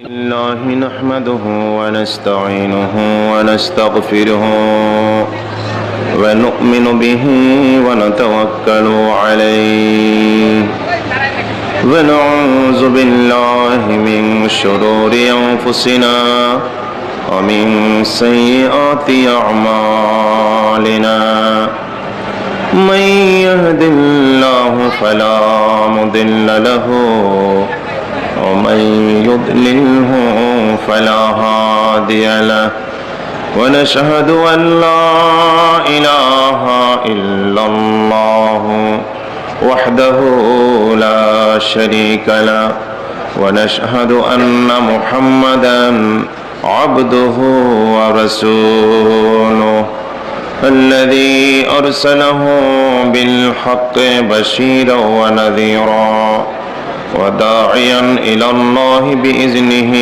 الله نحمده ونستعينه ونستغفره ونؤمن به ونتوكل عليه ونعوذ بالله من شرور أنفسنا ومن سيئات أعمالنا من يهد الله فلا مضل له ومن يضلله فلا هادي له ونشهد أن لا إله إلا الله وحده لا شريك له ونشهد أن محمدا عبده ورسوله الذي أرسله بالحق بشيرا ونذيرا وداعيا إلى الله بإذنه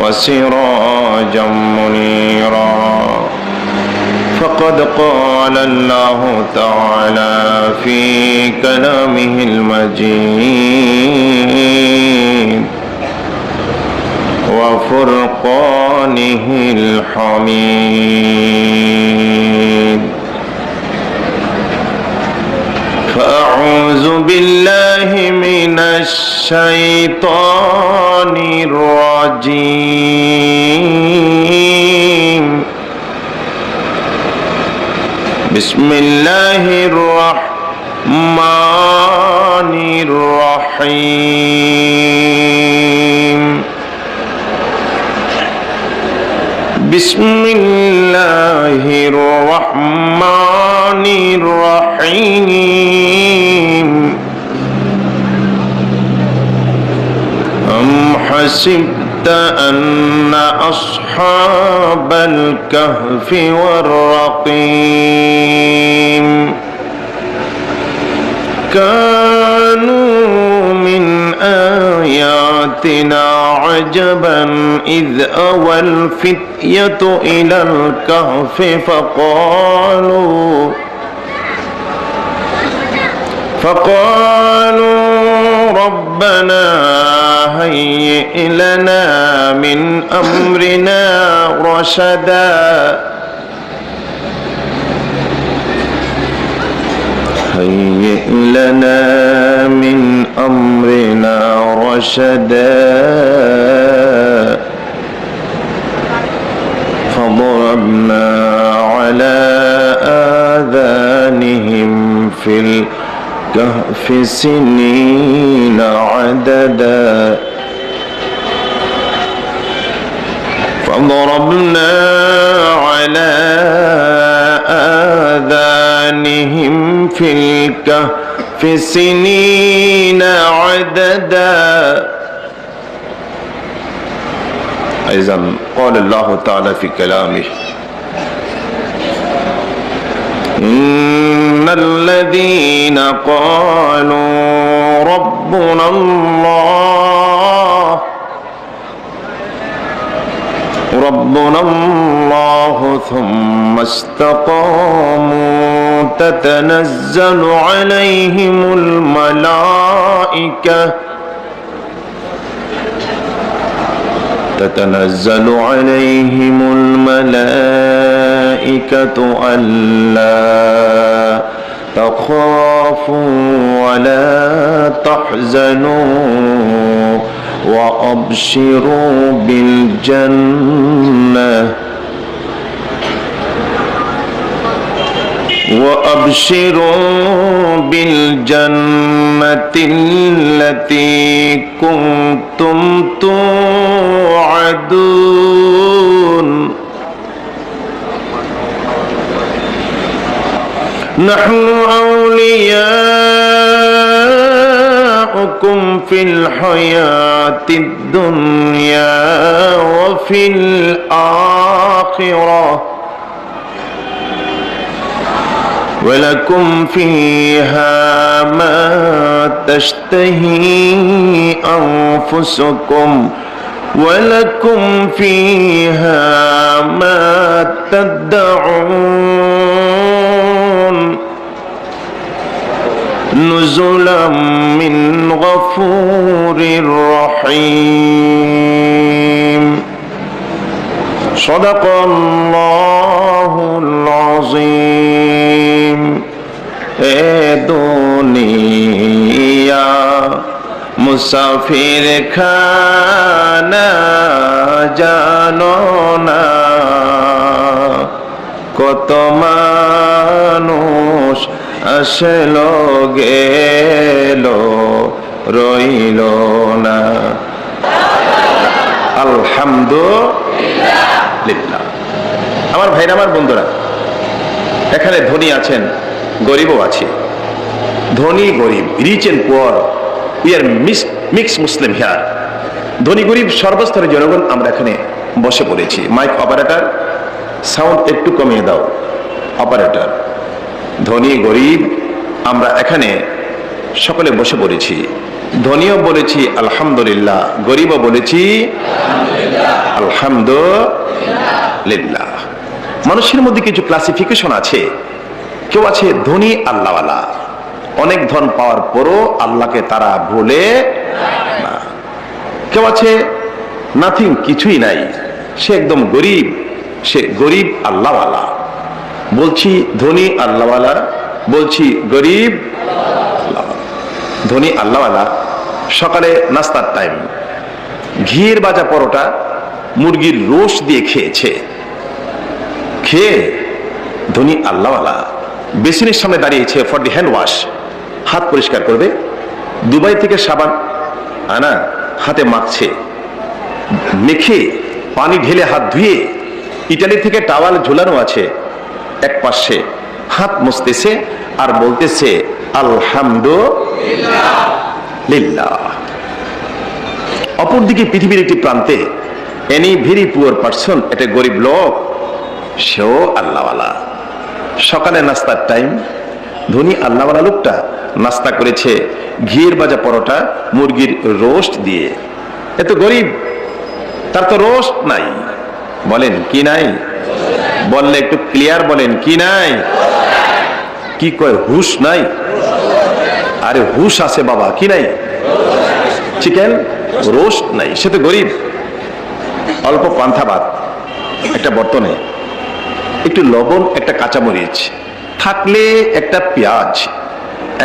وسراجا منيرا فقد قال الله تعالى في كلامه المجيد وفرقانه الحميد فأعوذ بالله من الشيطان الرجيم بسم الله الرحمن الرحيم بسم الله الرحمن الرحيم أم حسبت أن أصحاب الكهف والرقيم كانوا من آياتنا عجبا إذ أوى الفتية إلى الكهف فقالوا ربنا هيئ لنا من أمرنا رشدا هيئ لنا من أمرنا رشدا فضربنا على آذانهم في الكهف سنين عددا فضربنا على آذانهم في الكهف سنين عددا أيضا قال الله تعالى في كلامه إن الذين قالوا ربنا الله ثم استقاموا تتنزل عليهم الملائكة ألا تخافوا ولا تحزنوا وأبشروا بالجنة التي كنتم توعدون نحن أولياؤكم في الحياة الدنيا وفي الآخرة ولكم فيها ما تشتهي أنفسكم ولكم فيها ما تدعون نزلا من غفور رحيم সাদাকাল্লাহুল আযীম। এ দুনিয়া মুসাফির খানা, জানো না কত মানুষ আসলো গেল, রইল না। আলহামদুলিল্লাহ। আমার ভাইরা, আমার বন্ধুরা, এখানে ধনী আছেন, গরিবও আছে। ধনী গরিব, rich and poor, we are mix Muslim here. ধনী গরিব সর্বস্তরের জনগণ আমরা এখানে বসে পড়েছি। মাইক অপারেটর, সাউন্ড একটু কমিয়ে দাও। অপারেটর, ধনী গরিব আমরা এখানে সকলে বসে পড়েছি। ধনীও বলেছি আলহামদুলিল্লাহ, গরিবও বলেছি আলহামদুলিল্লাহ। মানুষের মধ্যে কিছু ক্লাসিফিকেশন আছে। কেউ আছে ধনী আল্লাহওয়ালা, অনেক ধন পাওয়ার পরও আল্লাহকে তারা ভুলে না। কেউ আছে নাথিং, কিছুই নাই, সে একদম গরিব, সে গরিব আল্লাহওয়ালা। বলছি ধনী আল্লাহওয়ালা, বলছি গরিব আল্লাহওয়ালা। ধনী আল্লাহওয়ালা সকালে নাস্তার টাইম ঘিয়ের বাজা পরোটা মুরগির রোস দিয়ে খেয়েছে। খেয়ে ধনী আল্লাহওয়ালা বেসিনের সামনে দাঁড়িয়েছে ফর দি হ্যান্ড ওয়াশ, হাত পরিষ্কার করবে। দুবাই থেকে সাবান আনা হাতে মাখছে, মেখে পানি ঢেলে হাত ধুয়ে ইটালি থেকে টাওয়াল ঝুলানো আছে, এক পাশে হাত মুছতেছে আর বলতেছে আলহামদুলিল্লাহ। অপরদিকে পৃথিবীর একটি প্রান্তে এনি ভেরি পুয়ার পারসন, একটা গরিব লোক, সেও আল্লাহওয়ালা। সকালে নাস্তার টাইম ধনী আল্লাহওয়ালা লোকটা নাস্তা করেছে ঘিয়ের বাজা পরোটা মুরগির রোস্ট দিয়ে। এত গরিব, তার তো রোস্ট নাই। বলেন কি নাই? বললে একটু ক্লিয়ার বলেন, কি নাই? কি কয়? হুশ নাই? আরে হুশ আছে বাবা, কি নাই? চিকেন রোস্ট নাই, সে তো গরিব। অল্প পান্থা ভাত, একটা বর্তনে একটু লবণ, একটা কাঁচামরিচ থাকলে, একটা পেঁয়াজ।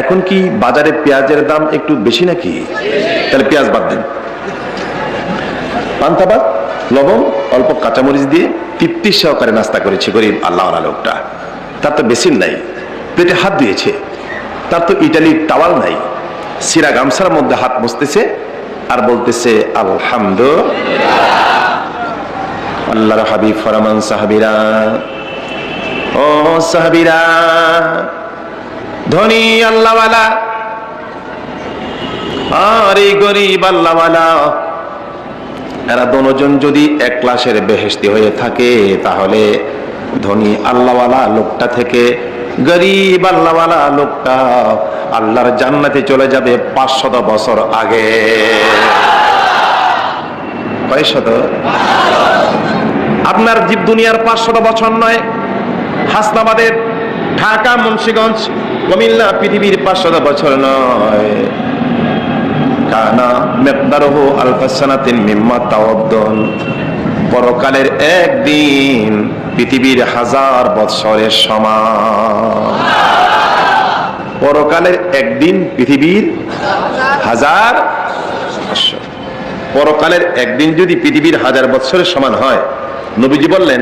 এখন কি বাজারে পেঁয়াজের দাম একটু বেশি নাকি? তাহলে পেঁয়াজ বাদ দেন। পান্থা ভাত, লবণ, অল্প কাঁচামরিচ দিয়ে তৃপ্তি সহকারে নাস্তা করেছে গরিব আল্লাহওয়ালা লোকটা। তার তো বেসিন নাই, পেটে হাত দিয়েছে। তার তো ইটালির টাওয়াল নাই, সিরা গামছার মধ্যে হাত মুছতেছে আর বলতেছে আলহামদুলিল্লাহ। আল্লাহর হাবিব ফরমান, সাহাবীরা, ও সাহাবীরা, ধনী আল্লাহওয়ালা আর এই গরিব আল্লাহওয়ালা, এরা দুজন যদি এক ক্লাসের বেহেশতি হয়ে থাকে, তাহলে ধনী আল্লাহওয়ালা লোকটা থেকে গরিব আল্লাহওয়ালা লোকটা আল্লাহর জান্নাতে চলে যাবে 500 বছর আগে। কয় শত? আপনার জীব দুনিয়ার 500 বছর নয়, হাসনাবাদের, ঢাকা, মুন্সিগঞ্জ, কুমিল্লা, পৃথিবীর 500 বছর নয়। কানা মিকদারুহু আলফা সানাতিন মিম্মা তাওয়াদ্দুন। পরকালের একদিন পৃথিবীর 1000 বছরের সমান। পরকালের একদিন পৃথিবীর 1000 বছর। পরকালের একদিন যদি পৃথিবীর 1000 বছরের সমান হয়, নবীজি বললেন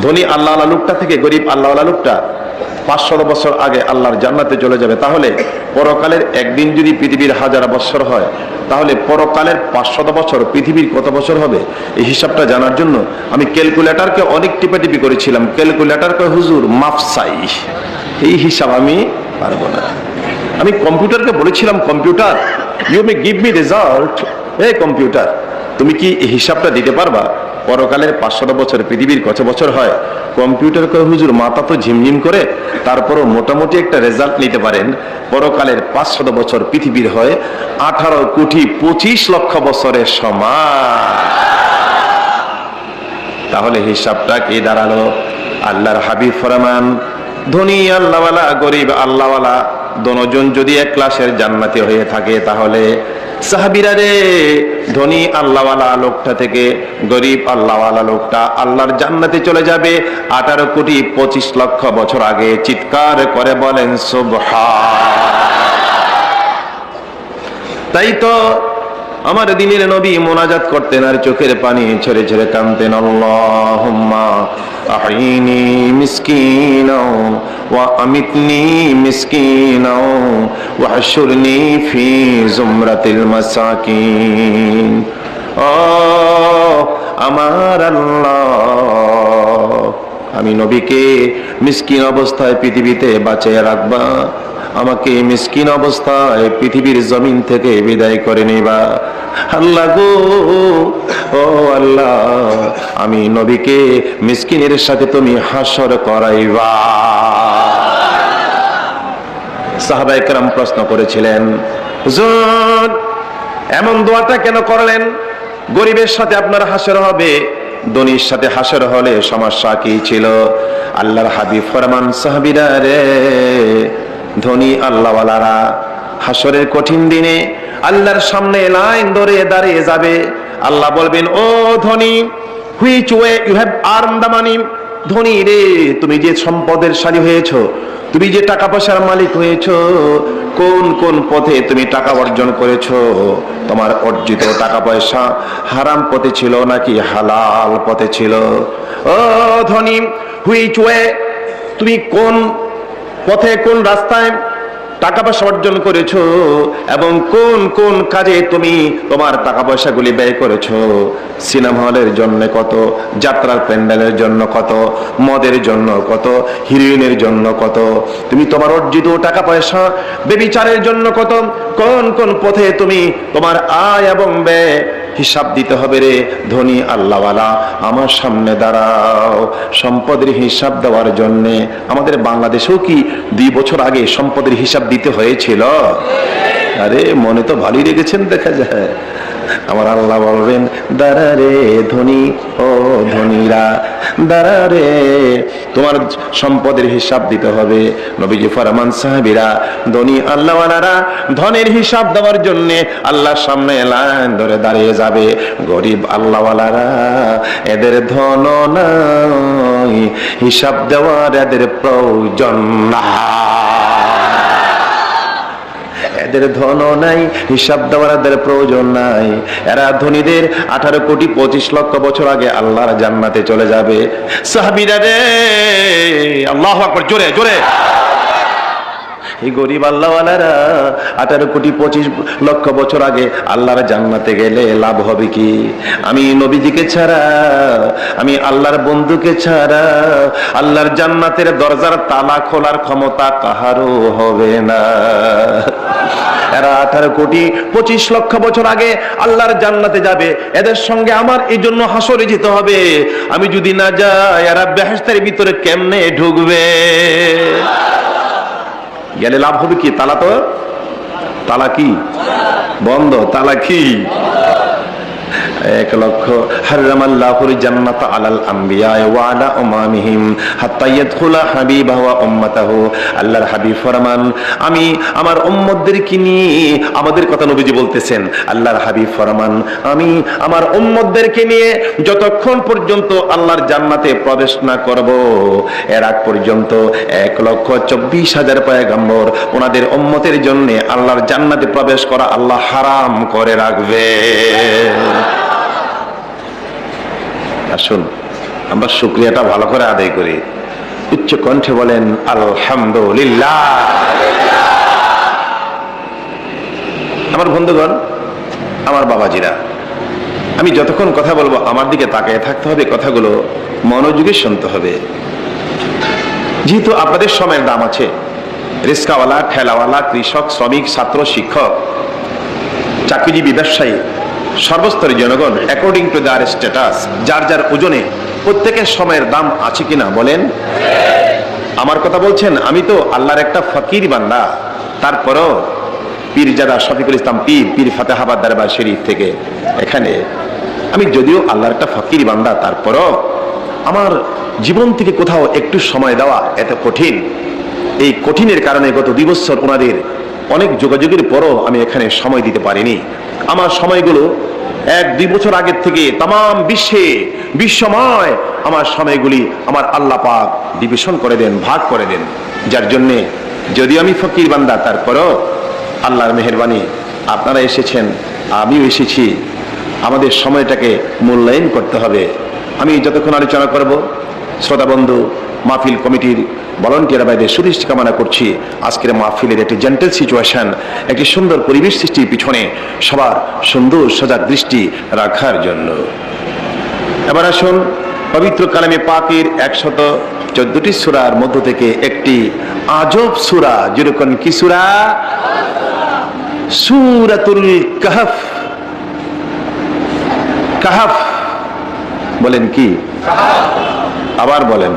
ধনী আল্লাহওয়ালা লোকটা থেকে গরিব আল্লাহওয়ালা লোকটা 500 বছর আগে আল্লাহর জান্নাতে চলে যাবে। তাহলে পরকালের একদিন যদি পৃথিবীর 1000 বছর হয়, তাহলে পরকালের 500 বছর পৃথিবীর কত বছর হবে? এই হিসাবটা জানার জন্য আমি ক্যালকুলেটরকে অনেক টিপাটিপি করেছিলাম। ক্যালকুলেটরকে হুজুর মাফ চাই, এই হিসাব আমি পারবো না। আমি কম্পিউটারকে বলেছিলাম, computer you may give me result. এই কম্পিউটার, তুমি কি এই হিসাবটা দিতে পারবা? পরকালের 500 বছর পৃথিবীর কত বছর হয়? কম্পিউটার কয় হুজুর মাথা তো ঝিমঝিম করে, তারপরও মোটামুটি একটা রেজাল্ট নিতে পারেন। পরকালের 500 বছর পৃথিবীর হয় 18,25,00,000 বছরের সমান। তাহলে হিসাবটা কি দাঁড়ালো? আল্লাহর হাবিব ফরমান, ধনী আল্লাহওয়ালা গরিব আল্লাহওয়ালা দুজন যদি এক ক্লাসের জান্নাতি হয়ে থাকে, তাহলে সাহাবীরা রে, ধনী আল্লাহওয়ালা লোকটা থেকে গরিব আল্লাহওয়ালা লোকটা আল্লাহর জান্নাতে চলে যাবে 18 কোটি 25 লক্ষ বছর আগে। চিৎকার করে বলেন সুবহান। তাই তো আমার দিনের নবী মোনাজাত করতেন আর চোখের পানি ছেড়ে ছেড়ে কাঁদতেন, আল্লাহুম্মা আহইনি মিসকিনাও ওয়া আমিতনি মিসকিনাও ওয়া হাশুরনি ফি জুমরাতিল মাসাকিন। ও আমার আল্লাহ, আমি নবীকে মিসকিন অবস্থায় পৃথিবীতে বাঁচিয়ে রাখবা, আমাকে মিসকিন অবস্থায় পৃথিবীর জমিন থেকে বিদায় করে নিবা। আল্লাহ গো, ও আল্লাহ, আমি নবীকে মিসকিনের সাথে তুমি হাসর করাইবা। সাহাবায়ে কেরাম প্রশ্ন করেছিলেন, হুজুর এমন দোয়াটা কেন করলেন? গরিবের সাথে আপনার হাসর হবে, ধনীর সাথে হাসর হলে সমস্যা কি ছিল? আল্লাহর হাবিব ফরমান, সাহাবীরা রে, ধনী আল্লাহওয়ালারা হাসরের কঠিন দিনে আল্লাহর সামনে লাইন ধরে দাঁড়িয়ে যাবে। আল্লাহ বলবেন, ও ধনী, which way you have earned the money. ধনী রে, তুমি যে সম্পদের শালী হয়েছো, তুমি যে টাকা পয়সার মালিক হয়েছো, কোন কোন পথে তুমি টাকা অর্জন করেছো? তোমার অর্জিত টাকা পয়সা হারাম পথে ছিল নাকি হালাল পথে ছিল? ও ধনী, হুইচ ওয়ে, তুমি কোন পথে কোন রাস্তায় টাকা পয়সা অর্জন করেছো এবং কোন কোন কাজে তুমি তোমার টাকা পয়সাগুলি ব্যয় করেছো? সিনেমা হলের জন্য কত, যাত্রার প্যান্ডেলের জন্য কত, মদের জন্য কত, হিরোইনের জন্য কত, তুমি তোমার অর্জিত টাকা পয়সা ব্যভিচারের জন্য কত, কোন কোন পথে তুমি তোমার আয় এবং ব্যয় হিসাব দিতে হবে রে ধনী আল্লাহওয়ালা। আমার সামনে দাঁড়াও সম্পদের হিসাব দেওয়ার জন্য। আমাদের বাংলাদেশেও কি 2 বছর আগে সম্পদের হিসাব দিতে হয়েছিল? আরে মনে তো ভালোই রেখেছেন দেখা যায়। আমার আল্লাহ বলবেন, দাঁড়া রে ধনী, ও ধনীরা দাঁড়া রে, তোমার সম্পদের হিসাব দিতে হবে। নবীজি ফরমান, সাহাবীরা, ধনী আল্লাহওয়ালারা ধনের হিসাব দেওয়ার জন্য আল্লাহর সামনে লাইন ধরে দাঁড়িয়ে যাবে। গরিব আল্লাহওয়ালারা, এদের ধন নাই, হিসাব দেওয়ার এদের প্রয়োজন না। এদের ধন নাই, হিসাব দেওয়ার এদের প্রয়োজন নাই। এরা ধনীদের 18 কোটি 25 লক্ষ বছর আগে আল্লাহর জান্নাতে চলে যাবে। সাহাবীরা রে, আল্লাহু আকবার, জোরে জোরে। এই গরিব আল্লাহওয়ালারা 18 কোটি 25 লক্ষ বছর আগে আল্লাহর জান্নাতে গেলে লাভ হবে কি? আমি নবীজিকে ছাড়া, আমি আল্লাহর বন্ধুকে ছাড়া আল্লাহর জান্নাতের দরজার তালা খোলার ক্ষমতা কাহারও হবে না। এরা 18 কোটি 25 লক্ষ বছর আগে আল্লাহর জান্নাতে যাবে, এদের সঙ্গে আমার এই জন্য হাসরে যেতে হবে। আমি যদি না যাই, এরা বেহেশতের ভিতরে কেমনে ঢুকবে? গেলে লাভ হবে কি? তালা তো, তালা কি বন্ধ, তালা কি 1 লক্ষ। হারামাল্লাহুল জান্নাত আলাল আমবিয়া ওয়া আলা উমামিহিম হাত্তা ইয়াদখুলা হাবিবাহু ওয়া উম্মাতাহু। আল্লাহর হাবিব ফরমান, আমি আমার উম্মতদেরকে নিয়ে, আমাদের কথা নবীজি বলতেছেন, আল্লাহর হাবিব ফরমান, আমি আমার উম্মতদেরকে নিয়ে যতক্ষণ পর্যন্ত আল্লাহর জান্নাতে প্রবেশ না করব, এর আগ পর্যন্ত 1,24,000 পয়গম্বর ওনাদের উম্মতের জন্য আল্লাহর জান্নাতে প্রবেশ করা আল্লাহ হারাম করে রাখবে। আসুন আমরা শুকরিয়াটা ভালো করে আদায় করি। উচ্চ কণ্ঠে বলেন আলহামদুলিল্লাহ। আমার বন্ধুগণ, আমার বাবাজিরা, আমি যতক্ষণ কথা বলবো আমার দিকে তাকিয়ে থাকতে হবে, কথাগুলো মনোযোগে শুনতে হবে। যেহেতু আপনাদের সময়ের দাম আছে, রিস্কাওয়ালা, ঠেলাওয়ালা, কৃষক, শ্রমিক, ছাত্র, শিক্ষক, চাকরিজীবী, ব্যবসায়ী, সর্বস্তরের জনগণ অ্যাকর্ডিং টু দেয়ার স্ট্যাটাস, যার যার ওজনে প্রত্যেকের সময়ের দাম আছে কিনা বলেন? আমার কথা বলছেন? আমি তো আল্লাহর একটা ফকির বান্দা, তারপরও পীরজাদা শফিকুল ইসলাম পীর ফাতেহাবাদ দরবার শরীফ থেকে এখানে আমি যদিও আল্লাহর একটা ফকির বান্দা, তারপরও আমার জীবন থেকে কোথাও একটু সময় দেওয়া এত কঠিন। এই কঠিনের কারণে গত 2 বছর ওনাদের অনেক যোগাযোগের পরও আমি এখানে সময় দিতে পারিনি। আমার সময়গুলো 1-2 বছর আগের থেকে তাম বিশ্বময় আমার সময়গুলি আমার আল্লাহ পাক ডিভিশন করে দেন, ভাগ করে দেন। যার জন্যে যদিও আমি ফকির বান্দা, তারপরও আল্লাহর মেহেরবানি আপনারা এসেছেন, আমিও এসেছি। আমাদের সময়টাকে মূল্যায়ন করতে হবে। আমি যতক্ষণ আলোচনা করব, শ্রোতা বন্ধু, মাহফিল কমিটির ভলান্টিয়ার ভাইদের সুদৃষ্টি কামনা করছি আজকের মাহফিলের একটি জেন্টেল সিচুয়েশন, একটি সুন্দর পরিবেশ সৃষ্টির পিছনে সবার সুন্দর সজাগ দৃষ্টি রাখার জন্য। এবার আসুন পবিত্র কালামে পাকের 114টি সূরার মধ্য থেকে একটি আজব সূরা, যেরকম কি সূরা? সূরাতুল কাহফ। কাহফ বলেন কি? আবার বলেন।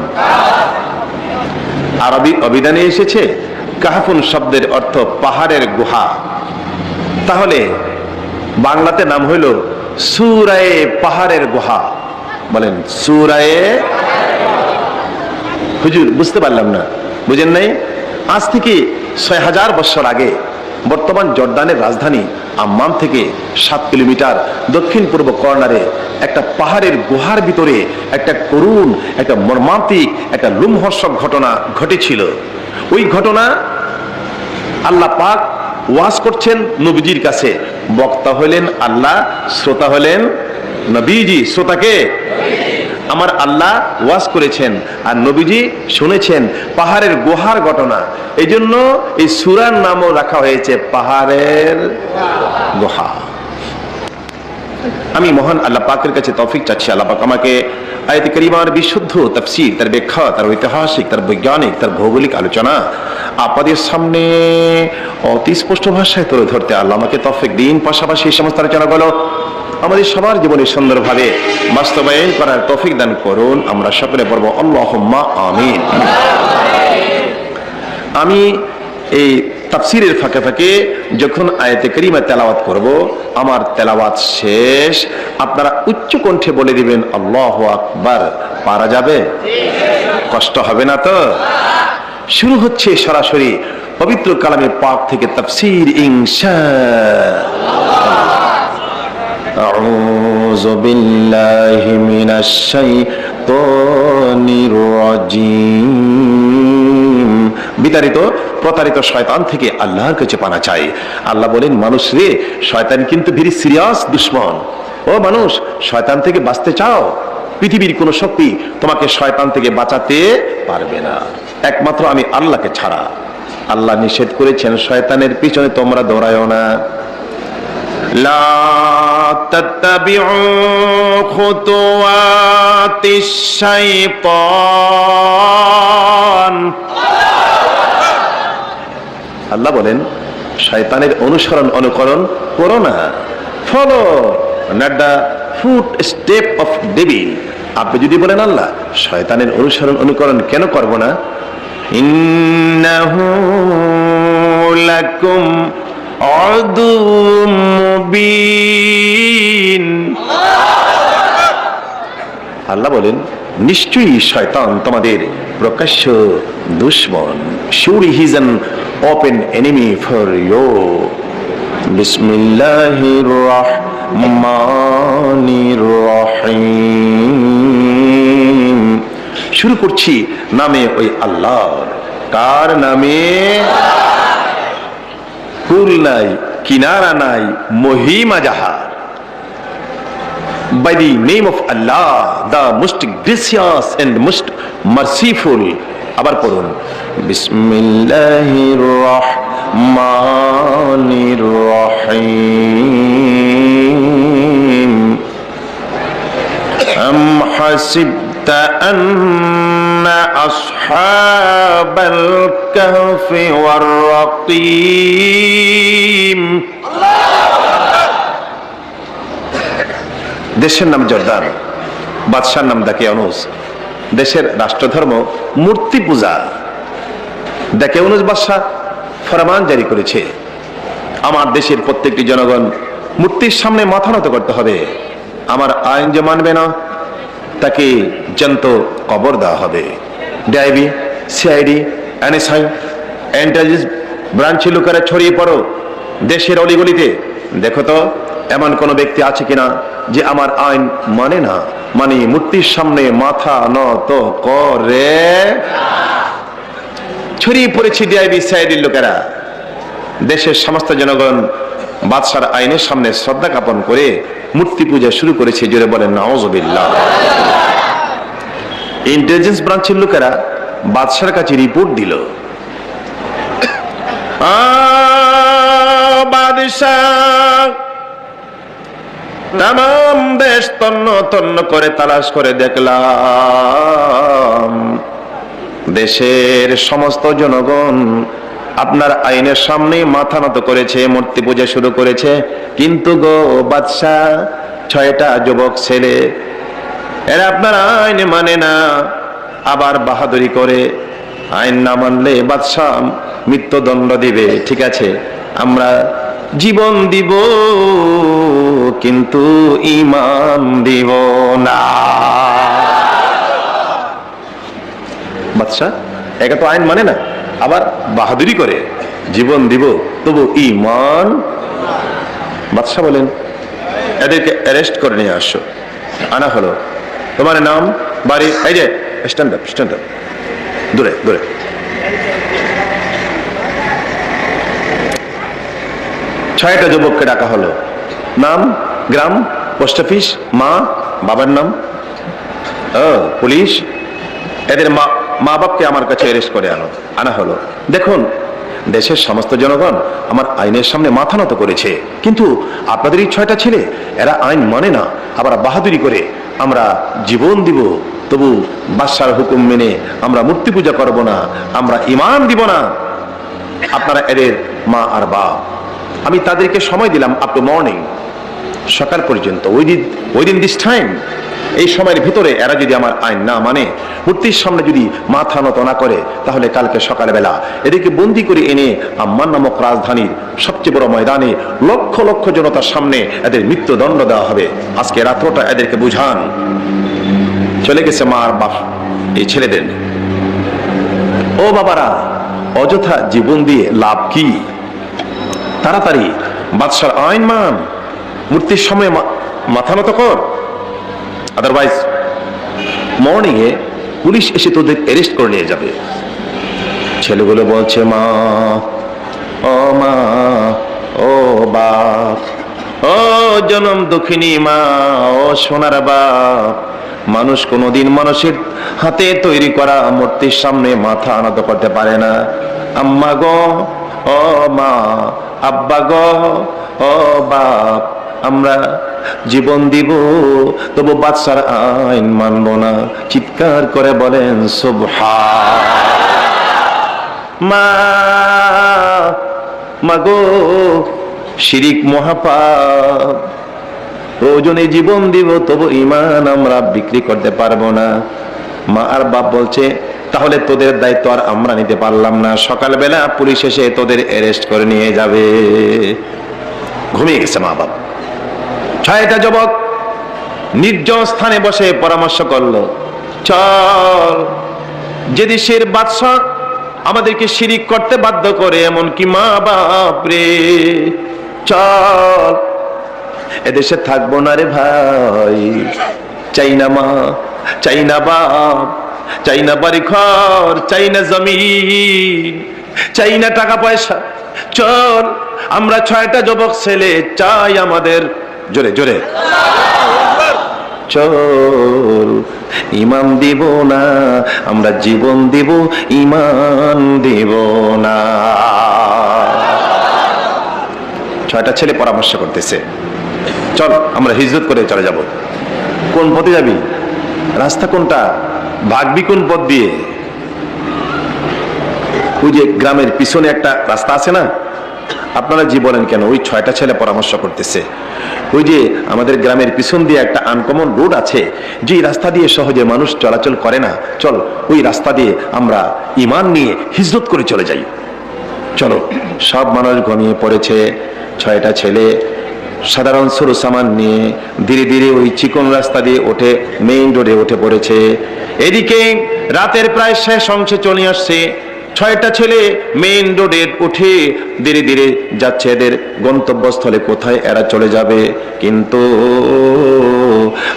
আরবি অভিধানে এসেছে কাহফুন শব্দের অর্থ পাহাড়ের গুহা। তাহলে বাংলাতে নাম হইল সূরায়ে পাহাড়ের গুহা। বলেন সূরায়ে। হুজুর বুঝতে পারলাম না, বুঝেন নাই? আজ থেকে 6000 বছর আগে বর্তমান জর্দানের রাজধানী আম্মান থেকে 7 কিলোমিটার দক্ষিণ পূর্ব কর্নারে একটা পাহাড়ের গুহার ভিতরে একটা করুণ, একটা মর্মান্তিক, একটা লোমহর্ষক ঘটনা ঘটেছিল। ওই ঘটনা আল্লাহ পাক ওয়াজ করছেন নবীজির কাছে। বক্তা হলেন আল্লাহ, শ্রোতা হলেন নবীজি। শ্রোতাকে আমার আল্লাহ ওয়াজ করেছেন আর নবীজি শুনেছেন পাহাড়ের গুহার ঘটনা। এই জন্য এই সূরার নামও রাখা হয়েছে পাহাড়ের গুহা। আমি মহান আল্লাহ পাকের কাছে তৌফিক চাচ্ছি, আল্লাহ পাক আমাকে আয়াতে কারিমার বিশুদ্ধ তাফসীর, তার ব্যাখ্যা, তার ঐতিহাসিক, তার বৈজ্ঞানিক, তার ভৌগোলিক আলোচনা আপনাদের সামনে অতি স্পষ্ট ভাষায় তুলে ধরতে আল্লাহ আমাকে তৌফিক দিন। পাশাপাশি এই সমস্ত আলোচনাগুলো আমাদের সবার জীবনে সুন্দরভাবে বাস্তবায়ন করার তৌফিক দান করুন। আমরা সকলে পড়ব আল্লাহুম্মা আমিন। আমি এই তাফসীরের ফাঁকে ফাঁকে যখন আয়াতে কারিমা তেলাওয়াত করব, আমার তেলাওয়াত শেষ আপনারা উচ্চ কণ্ঠে বলে দিবেন আল্লাহু আকবার। পারা যাবে? কষ্ট হবে না তো? শুরু হচ্ছে সরাসরি পবিত্র কালামে পাক থেকে তাফসীর ইনশাআল্লাহ। আউযু বিল্লাহি মিনাশ শাইতানির রাজীম। বিতাড়িত প্রতারিত শয়তান থেকে আল্লাহর কাছে পানা চাই। আল্লাহ বলেন, মানুষ রে, শয়তান কিন্তু ভেরি সিরিয়াস দুশমন। ও মানুষ, শয়তান থেকে বাঁচতে চাও? পৃথিবীর কোন শক্তি তোমাকে শয়তান থেকে বাঁচাতে পারবে না, একমাত্র আমি আল্লাহকে ছাড়া। আল্লাহ নিষেধ করেছেন শয়তানের পিছনে তোমরা দৌড়ায়ও না। লা তাত্তাবিউ খুতুওয়াতিশ শাইতান। আল্লাহ বলেন শয়তানের অনুকরণ করো না। Follow not the foot step of devil. আপনি যদি বলেন আল্লাহ শয়তানের অনুকরণ কেন করব না? ইন্নাহু লাকুম আদুউম মুবিন। আল্লাহ বলেন নিশ্চয়ই শয়তান তোমাদের প্রকাশ্য দুশমন। Surely he is an open enemy for you. বিসমিল্লাহির রহমানির রহিম। শুরু করছি নামে ওই আল্লাহর। কার নামে? কুল নাই, কিনারা নাই, মহিমা যাহার। By the name of Allah, the most gracious and most merciful. আবার পড়ুন, বিসমিল্লাহির রহমানির রহিম। আম হাসিবতা আন্না আসহাবাল কাহফি ওয়ার রাকিম। দেশের নাম জর্দান, বাদশার নাম দাকিয়ানুস। দেশের রাষ্ট্রধর্ম মূর্তি পূজা। দাকিয়ানুস বাদশা ফরমান জারি করেছে, আমার দেশের প্রত্যেকটি জনগণ মূর্তির সামনে মাথা নত করতে হবে। আমার আইন যে মানবে না তাকে জ্যান্ত কবর দেওয়া হবে। ডিআইবি, সিআইডি, এনএসআই, ইন্টেলিজেন্স ব্রাঞ্চের লোকেরা ছড়িয়ে পড়ো দেশের অলিগলিতে, দেখো তো এমন কোন ব্যক্তি আছে কিনা যে আমার আইন মানে না, মানে মূর্তির সামনে মাথা নত করে। ছড়িয়ে পড়েছে ডিআইবি সাইডের লোকেরা। দেশের সমস্ত জনগণ বাদশার আইনের সামনে শ্রদ্ধা জ্ঞাপন করে মূর্তি পূজা শুরু করেছে। জোরে বলেন নাউজুবিল্লাহ। ইন্টেলিজেন্স ব্রাঞ্চের লোকেরা বাদশার কাছে রিপোর্ট দিল, বাদশাহ তাম দেশ তন্ন তন্ন করে তালাশ করে দেখলাম দেশের সমস্ত জনগণ আপনার আইনের সামনে মাথা নত করেছে, মূর্তি পূজা শুরু করেছে, কিন্তু গো বাদশাহ 6টা যুবক ছেলে এরা আপনার আইন মানে না, আবার বাহাদুরি করে। আইন না মানলে বাদশাহ মৃত্যুদণ্ড দিবে, ঠিক আছে আমরা জীবন দিব কিন্তু ঈমান দিব না। বাদশাহ একা তো আইন মানে না, আবার বাহাদুরি করে জীবন দিব তবু ঈমান। বাদশাহ বলেন এদেরকে অ্যারেস্ট করে নিয়ে আসো। আনা হলো, তোমার নাম, বাড়ি, এই যে স্ট্যান্ড আপ, স্ট্যান্ড আপ, দূরে দূরে। ছয়টা যুবককে ডাকা হলো, নাম, গ্রাম, পোস্ট অফিস, মা বাবার নাম, পুলিশ, এদের মা বাপকে আমার কাছে অ্যারেস্ট করে আনা হলো। দেখুন দেশের সমস্ত জনগণ আমার আইনের সামনে মাথা নত করেছে, কিন্তু আপনাদের এই 6টা ছেলে এরা আইন মানে না, আবার বাহাদুরি করে আমরা জীবন দিব তবু বাদশার হুকুম মেনে আমরা মূর্তি পূজা করব না, আমরা ঈমান দিব না। আপনারা এদের মা আর বাপ। আমি তাদেরকে সময় দিলাম আপ টু মর্নিং, সকাল পর্যন্ত, উইদিন দিস টাইম, এই সময়ের ভিতরে এরা যদি আমার আইন না মানে, মূর্তির সামনে যদি মাথা নত না করে, তাহলে কালকে সকালবেলা এদেরকে বন্দি করে এনে আম্মান নামক রাজধানীর সবচেয়ে বড় ময়দানে লক্ষ লক্ষ জনতার সামনে এদের মৃত্যুদণ্ড দেওয়া হবে। আজকে রাত্রটা এদেরকে বুঝান। চলে গেছে মা আর বাপ এই ছেলেদের। ও বাবারা, অযথা জীবন দিয়ে লাভ কি? তাড়াতাড়ি বাদশার আইন মান, মূর্তির সামনে মাথা নত কর, আদারওয়াইজ মর্নিং এ পুলিশ এসে তোদের অ্যারেস্ট করে নিয়ে যাবে। ছেলেগুলো বলছে মা, ও মা, ও বাপ, ও জনম দুঃখিনী মা, ও সোনার বাপ, মানুষ কোনোদিন মানুষের হাতে তৈরি করা মূর্তির সামনে মাথা নত করতে পারে না। আম্মা গো, ও মা, আব্বা গো, ও বাপ, আমরা জীবন দিব তবু বাদশার আইন মানব না। চিৎকার করে বলেন সুবহান। মা গো, শিরিক মহাপাপ, প্রয়োজনে জীবন দিব তবু ঈমান আমরা বিক্রি করতে পারবো না। মা আর বাপ বলছে তাহলে তোদের দায়িত্ব আর আমরা নিতে পারলাম না, সকালবেলা পুলিশ এসে তোদের অ্যারেস্ট করে নিয়ে যাবে। ঘুমিয়ে গেছে মা বাপ। 6টা যুবক নির্জন স্থানে বসে পরামর্শ করলো, চল, যে দেশের বাদশা আমাদেরকে শিরিক করতে বাধ্য করে, এমনকি মা বাপ রে, চল এদেশে থাকবো না রে ভাই। চাই না মা, চাই না বাপ, চাই না বাড়ি ঘর, চাই না জমিন, চাই না টাকা পয়সা, চল আমরা 6টা যুবক ছেলে চাই আমাদের, জোরে জোরে, চল ঈমান দিব না, আমরা জীবন দিব, ঈমান দিব না। 6টা ছেলে পরামর্শ করতেছে, চল আমরা হিজরত করে চলে যাব। কোন পথে যাবি? রাস্তা কোনটা? ভাগবি কোন পথ দিয়ে? ওই যে গ্রামের পিছনে একটা রাস্তা আছে না, আপনারা জি বলেন কেন? ওই 6টা ছেলে পরামর্শ করতেছে, ওই যে আমাদের গ্রামের পিছন দিয়ে একটা আনকমন রোড আছে, যে রাস্তা দিয়ে সহজে মানুষ চলাচল করে না, চল ওই রাস্তা দিয়ে আমরা ঈমান নিয়ে হিজরত করে চলে যাই। চলো। সব মানুষ ঘুমিয়ে পড়েছে। 6টা ছেলে সাধারণ সরু সামান নিয়ে ধীরে ধীরে ওই চিকন রাস্তা দিয়ে ওঠে, মেইন রোডে উঠে পড়েছে। এদিকে রাতের প্রায় শেষ অংশে চলে আসছে। ছয়টা ছেলে মেইন রোডে উঠে ধীরে ধীরে যাচ্ছে এদের গন্তব্যস্থলে কোথায় এরা চলে যাবে। কিন্তু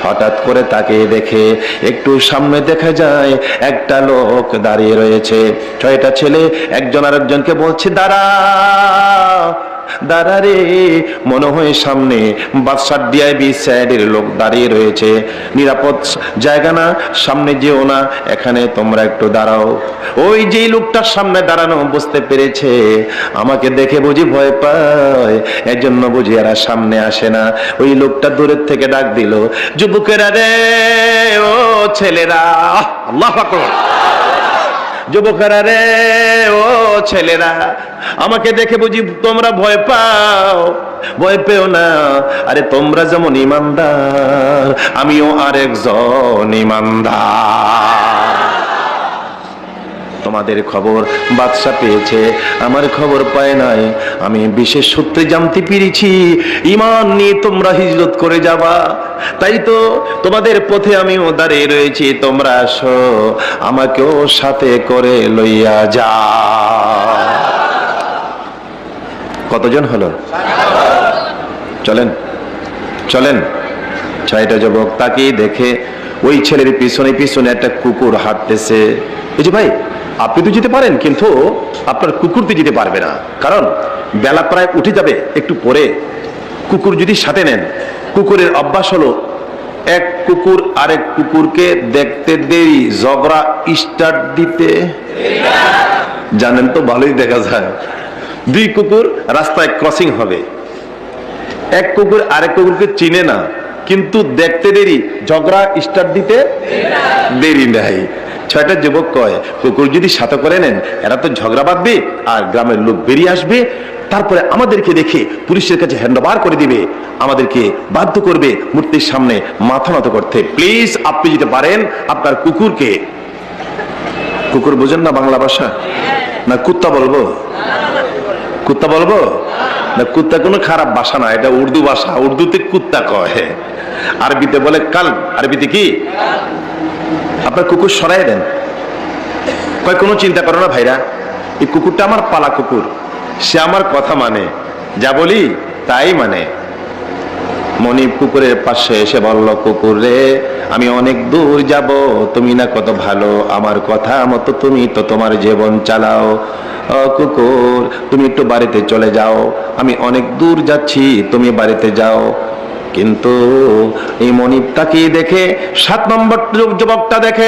হঠাৎ করে তাকে দেখে একটু সামনে দেখা যায় একটা লোক দাঁড়িয়ে রয়েছে। ছয়টা ছেলে একজন আরেকজনকে বলছে, দাঁড়া দাঁড়া রে, মনে হয় সামনে বাদশার ডিআইবি সাইডের লোক দাঁড়িয়ে রয়েছে, নিরাপদ জায়গা না, সামনে যেও না, এখানে তোমরা একটু দাঁড়াও। ওই যে লোকটার সামনে দাঁড়ানো বুঝতে পেরেছে আমাকে দেখে বুঝি ভয় পায়, এজন্য বুঝি এরা সামনে আসে না। ওই লোকটা দূরের থেকে ডাক দিল, যুবকেরা রে, ও ছেলেরা, আল্লাহু আকবার, যুবকেরা রে, ও ছেলেরা, আমাকে দেখে বুঝি তোমরা ভয় পাও? ভয় পেও না, আরে তোমরা যেমন ইমানদার আমিও আরেকজন ইমানদার। তোমাদের খবর বাদশা পেয়েছে, আমার খবর পায় নাই। আমি বিশেষ সূত্রে জানতে পেরেছি ঈমান নিয়ে তোমরা হিজরত করে যাবা, তাই তো তোমাদের পথে আমিও দাঁড়িয়ে রয়েছি। তোমরা আসো, আমাকেও সাথে করে লইয়া যা। কতজন হলো? চলেন চলেন। ছয়টা যুবক তাকিয়ে দেখে ওই ছেলের পিছনে পিছনে একটা কুকুর হাঁটতেছে। এই যে ভাই, আপনি তো যেতে পারেন, কিন্তু আপনার কুকুর তো যেতে পারবে না, কারণ বেলা প্রায় উঠে যাবে, একটু পরে কুকুর যদি সাথে নেন, কুকুরের অভ্যাস হলো এক কুকুর আরেক কুকুরকে দেখতে দেরি, ঝগড়া স্টার্ট দিতে। জানেন তো, ভালোই দেখা যায় দুই কুকুর রাস্তায় ক্রসিং হবে, এক কুকুর আরেক কুকুরকে চিনে না, কিন্তু দেখতে দেরি, ঝগড়া স্টার্ট দিতে দেরি নাই। ছয়টা যুবক কয়, কুকুর যদি সাথে করে নেন, এরা তো ঝগড়া বাঁধবে আর গ্রামের লোক বেরিয়ে আসবে, তারপরে আমাদেরকে দেখে পুলিশের কাছে হ্যান্ড ওভার করে দিবে, আমাদেরকে বাধ্য করবে মূর্তির সামনে মাথা নত করতে। প্লিজ আপনি যেতে পারেন আপনার কুকুরকে, কুকুর বুঝেন না বাংলা ভাষা, না কুত্তা বলবো? কুত্তা বলবো না, কুত্তা কোনো খারাপ ভাষা না, এটা উর্দু ভাষা, উর্দুতে কুত্তা কয়, আরবিতে বলে কাল। আরবিতে কি? আপনার কুকুর সরাই দেন। কয় কোনো চিন্তা করো না ভাইরা, এই কুকুরটা আমার পালা কুকুর, সে আমার কথা মানে, যা বলি তাই মানে। মনিব কুকুরের পাশে এসে বলল, কুকুর রে, আমি অনেক দূর যাব, তুমি না কত ভালো, আমার কথা মতো তুমি তো তোমার জীবন চালাও। কুকুর, তুমি একটু বাড়িতে চলে যাও, আমি অনেক দূর যাচ্ছি, তুমি বাড়িতে যাও। কিন্তু এই মনিব তাকিয়ে দেখে 7 নম্বর যুবকটা দেখে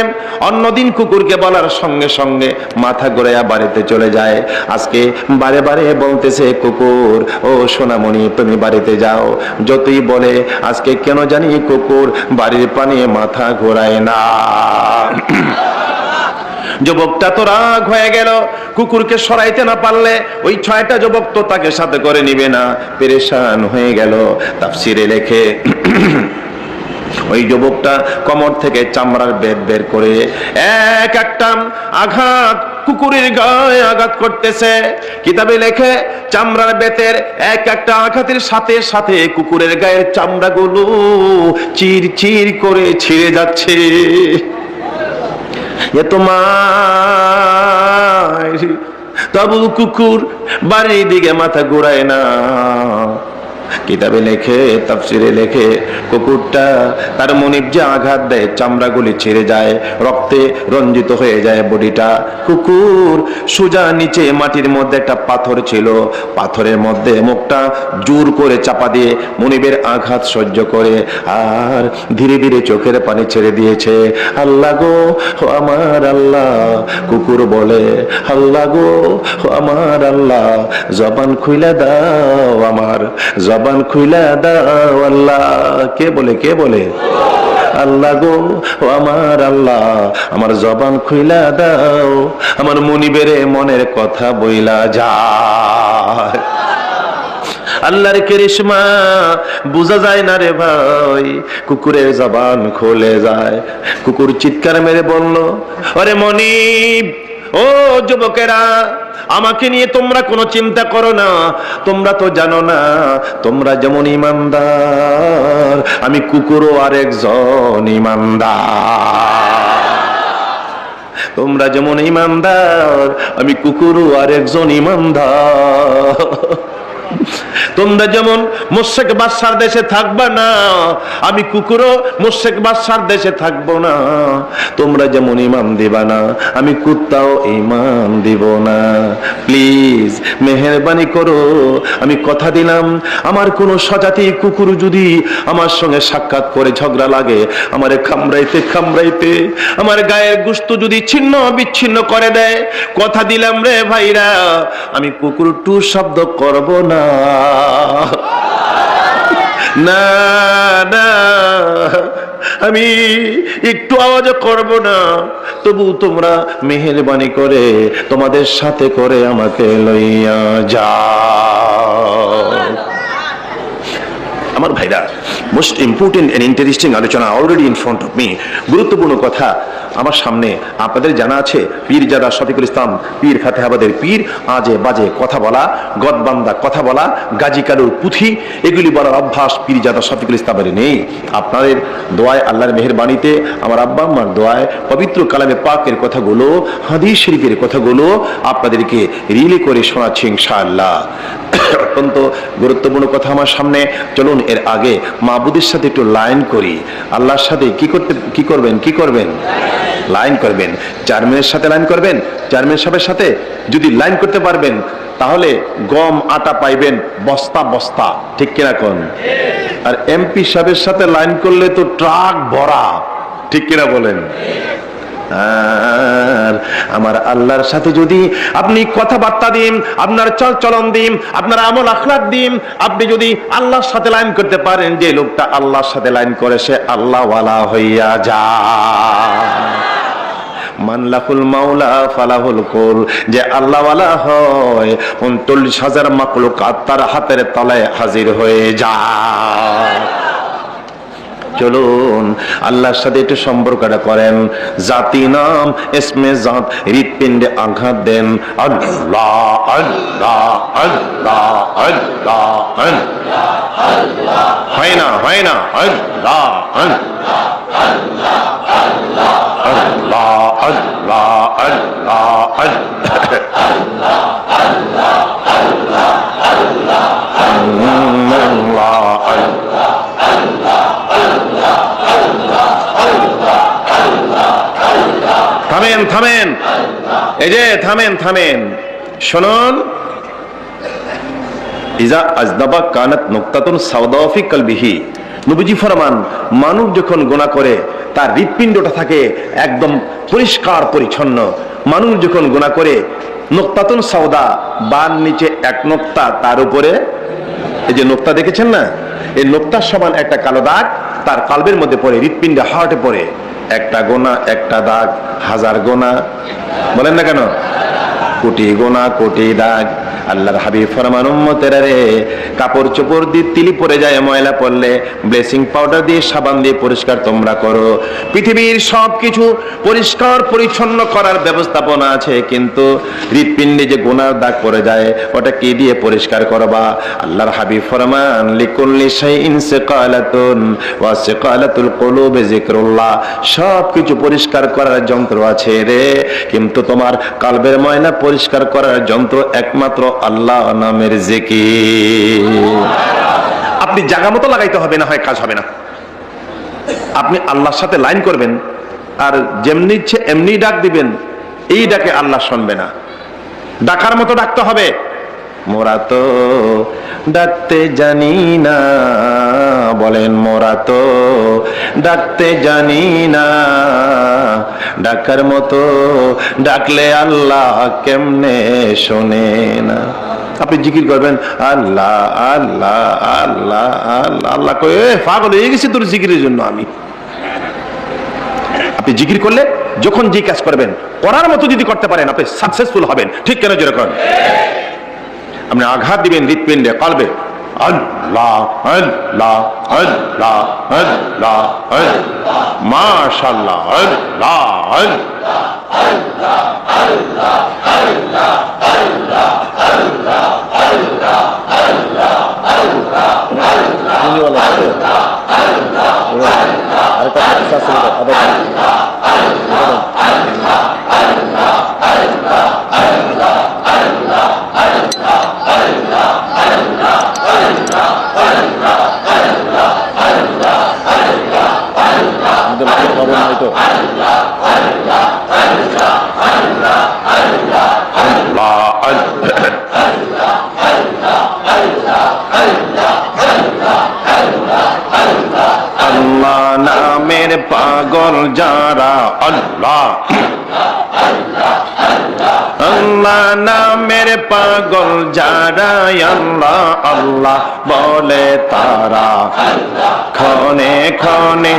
অন্যদিন কুকুরকে বলার সঙ্গে সঙ্গে মাথা ঘুরাইয়া বাড়িতে চলে যায়। আজকে বারে বারে বলতেছে, কুকুর ও সোনামণি তুমি বাড়িতে যাও, যতই বলে আজকে কেন জানি কুকুর বাড়ির পানে মাথা ঘোরায় না। যুবকটা তো রাগ হয়ে গেল, কুকুরকে সরাইতে না পারলে ওই 6টা যুবক তো তাকে সাথে করে নিবে না, পেরেশান হয়ে গেল। তাফসিরে লেখে ওই যুবকটা কোমর থেকে চামড়ার বেত বের করে এক একটা আঘাত কুকুরের গায়ে আঘাত করতেছে। কিতাবে লেখে চামড়ার বেতের এক একটা আঘাতের সাথে সাথে কুকুরের গায়ের চামড়াগুলো চির চির করে ছিঁড়ে যাচ্ছে। তবু কুকুর বাড়ির দিকে মাথা ঘুরায় না। কিতাবে লেখে, তাফসিরে লেখে, কুকুরটা তার মনিব যে আঘাত দেয় চামড়াগুলি ছিঁড়ে যায়, রক্তে রঞ্জিত হয়ে যায় বডিটা। কুকুর সোজা নিচে মাটির মধ্যে একটা পাথর ছিল, পাথরের মধ্যে মুখটা জোর করে চাপা দিয়ে মনিবের আঘাত সহ্য করে আর ধীরে ধীরে চোখের পানি ছেড়ে দিয়েছে। আল্লাহ গো আমার আল্লাহ, কুকুর বলে, আল্লাহ গো আমার আল্লাহ, জবান খুইলা দাও, আমার জবান খুইলা দাও আল্লাহ। কে বলে? কে বলে? আল্লাহ গো আমার আল্লাহ, আমার জবান খুইলা দাও, আমার মনিবের মনের কথা বইলা যায়। আল্লাহর করিশমা বোঝা যায় না রে ভাই, কুকুরের জবান খুলে যায়। কুকুর চিৎকার মেরে বলল, আরে মনিব, ও যুবকেরা, আমাকে নিয়ে তোমরা কোনো চিন্তা করো না, তোমরা তো জানো না তোমরা যেমন ইমানদার, আমি কুকুরও আরেকজন ইমানদার। তোমরা যেমন ইমানদার, আমি কুকুরও আরেকজন ইমানদার। তোমরা যেমন মুশরিক বাদশার দেশে থাকবা না, আমি কুকুরও মুশরিক বাদশার দেশে থাকবো না। তোমরা যেমন ঈমান দিবা না, আমি কুত্তাও ঈমান দিব না। প্লিজ মেহেরবানি করো, আমি কথা দিলাম, আমার কোনো স্বজাতি কুকুর যদি আমার সঙ্গে সাক্ষাৎ করে ঝগড়া লাগে, আমারে খামড়াইতে খামড়াইতে আমার গায়ের গোশত যদি ছিন্ন বিচ্ছিন্ন করে দেয়, কথা দিলাম রে ভাইরা, আমি কুকুর টু শব্দ করব না। না না, আমি একটু আওয়াজ করব না। তবু তোমরা মেহেরবানি করে তোমাদের সাথে করে আমাকে লইয়া যাও। আমার ভাইরা, মোস্ট ইম্পর্টেন্ট এন্ড ইন্টারেস্টিং আলোচনা already in front of me. গুরুত্বপূর্ণ কথা আমার সামনে। আপনাদের জানা আছে পীরজাদা শফিকুল ইসলাম পীর ফাতেহাবাদের পীর আজে বাজে কথা বলা, গদবান্দা কথা বলা, গাজী কালুর পুঁথি এগুলি বলার অভ্যাস পীরজাদা শফিকুল ইসলামের নেই। আপনাদের দোয়ায়, আল্লাহর মেহেরবানিতে, আমার আব্বা আম্মার দোয়ায় পবিত্র কালামে পাকের কথাগুলো, হাদিস শরীফের কথাগুলো আপনাদেরকে রিলে করে শোনাচ্ছি ইনশাআল্লাহ। অত্যন্ত গুরুত্বপূর্ণ কথা আমার সামনে। চলুন এর আগে মাবুদের সাথে একটু লাইন করি। আল্লাহর সাথে কি করবেন লাইন করবেন। চেয়ারম্যানের সাথে লাইন করবেন। চেয়ারম্যান সাহেবের সাথে যদি লাইন করতে পারবেন, তাহলে গম আটা পাইবেন বস্তা বস্তা, ঠিক কিনা কোন? আর এমপি সাহেবের সাথে লাইন করলে তো ট্রাক ভরা, ঠিক কিনা বলেন? আর আমার আল্লাহর সাথে যদি আপনি কথাবার্তা দিন, আপনার চল চলন দিন, আপনার আমল আখলাক দিন, আপনি যদি আল্লাহর সাথে লাইন করতে পারেন, যে লোকটা আল্লাহর সাথে লাইন করে সে আল্লাহ ওয়ালা হইয়া যায়। মানলাহুল মাওলা ফালাহুল কুল, যে আল্লাহ ওয়ালা হয় 39,000 মাখলুকাত তার হাতের তলায় হাজির হয়ে যায়। চলুন আল্লাহর সাথে একটু সম্পর্কটা করেন। জাতি নাম ইসমে জাত হৃৎপিণ্ডে আঘাত দেন। আল্লাহ আল্লাহ আল্লাহ আল্লাহ আল্লাহ, হয় না আল্লাহ আল্লাহ আল্লাহ আল্লাহ আল্লাহ থামেন, এই যে থামেন, শুনুন। ইজা আজদাবা কানাত নুকতাতুন সাওদা ফি কলবিহি, নবীজি ফরমান, মানুষ যখন গুনাহ করে তার হৃৎপিণ্ডটা থাকে একদম পরিষ্কার পরিচ্ছন্ন। মানুষ যখন গুনাহ করে, নুকতাতুন সাওদা, বান নিচে এক নোক্তা, তার উপরে এই যে নোক্তা দেখেছেন না, এই নোক্তার সমান একটা কালো দাগ তার কলবের মধ্যে পড়ে, হৃৎপিণ্ডে হার্টে পড়ে। একটা গোনা, একটা দাগ, হাজার গোনা, বলেন না কেন? কোটি গোনা, কোটি দাগ। আল্লাহর হাবিব ফরমান, উম্মতেরা রে, কাপড় চোপড় দিয়ে তিলি পড়ে যায়, ময়লা পড়লে ব্লিচিং পাউডার দিয়ে, সাবান দিয়ে পরিষ্কার তোমরা করো। পৃথিবীর সবকিছু পরিষ্কার পরিচ্ছন্ন করার ব্যবস্থাপনা আছে, কিন্তু হৃৎপিণ্ডে যে গোনার দাগ পড়ে যায়, ওটা কি দিয়ে পরিষ্কার করবা? আল্লাহর হাবিব ফরমান, লিকুল্লি শাইইন সিকালাতুন ওয়া সিকালাতুল কুলুবি যিকরুল্লাহ, সবকিছু পরিষ্কার করার যন্ত্র আছে রে, কিন্তু তোমার কলবের ময়লা পরিষ্কার করার যন্ত্র একমাত্র আল্লাহ নামের জিকির। আপনি জায়গা মতো লাগাইতে হবে, না হয় কাজ হবে না। আপনি আল্লাহর সাথে লাইন করবেন, আর যেমনি ইচ্ছে এমনি ডাক দিবেন, এই ডাকে আল্লাহ শুনবে না। ডাকার মতো ডাকতে হবে। মোরা তো ডাকতে জানি না, বলেন মোরা তো ডাকতে জানি না, ডাকার মতো ডাকলে আল্লাহ কেমনে শোনে না। আপনি জিকির করবেন, আল্লাহ আল্লাহ আল্লাহ আল্লাহ আল্লাহ, কই পাগল হয়ে গেছি তোর জিকিরের জন্য আমি। আপনি জিকির করলে যখন যে কাজ করবেন, করার মতো যদি করতে পারেন, আপনি সাকসেসফুল হবেন, ঠিক কেন? যেরকম আপনি আঘাত দিবেন হৃৎপিণ্ডে, কলবে, আল্লাহ আল্লাহ আল্লাহ আল্লাহ মাশাআল্লাহ, আল্লাহ আল্লাহ আল্লাহ আল্লাহ আল্লাহ আল্লাহ আল্লাহ আল্লাহ আল্লাহ আল্লাহ আল্লাহ আল্লাহ বলবেন হয়তো। আল্লাহ নামের পাগল যারা, আল্লাহ আল্লাহ নামের পাগল যারা, আল্লাহ আল্লাহ বলে তারা, ক্ষণে ক্ষণে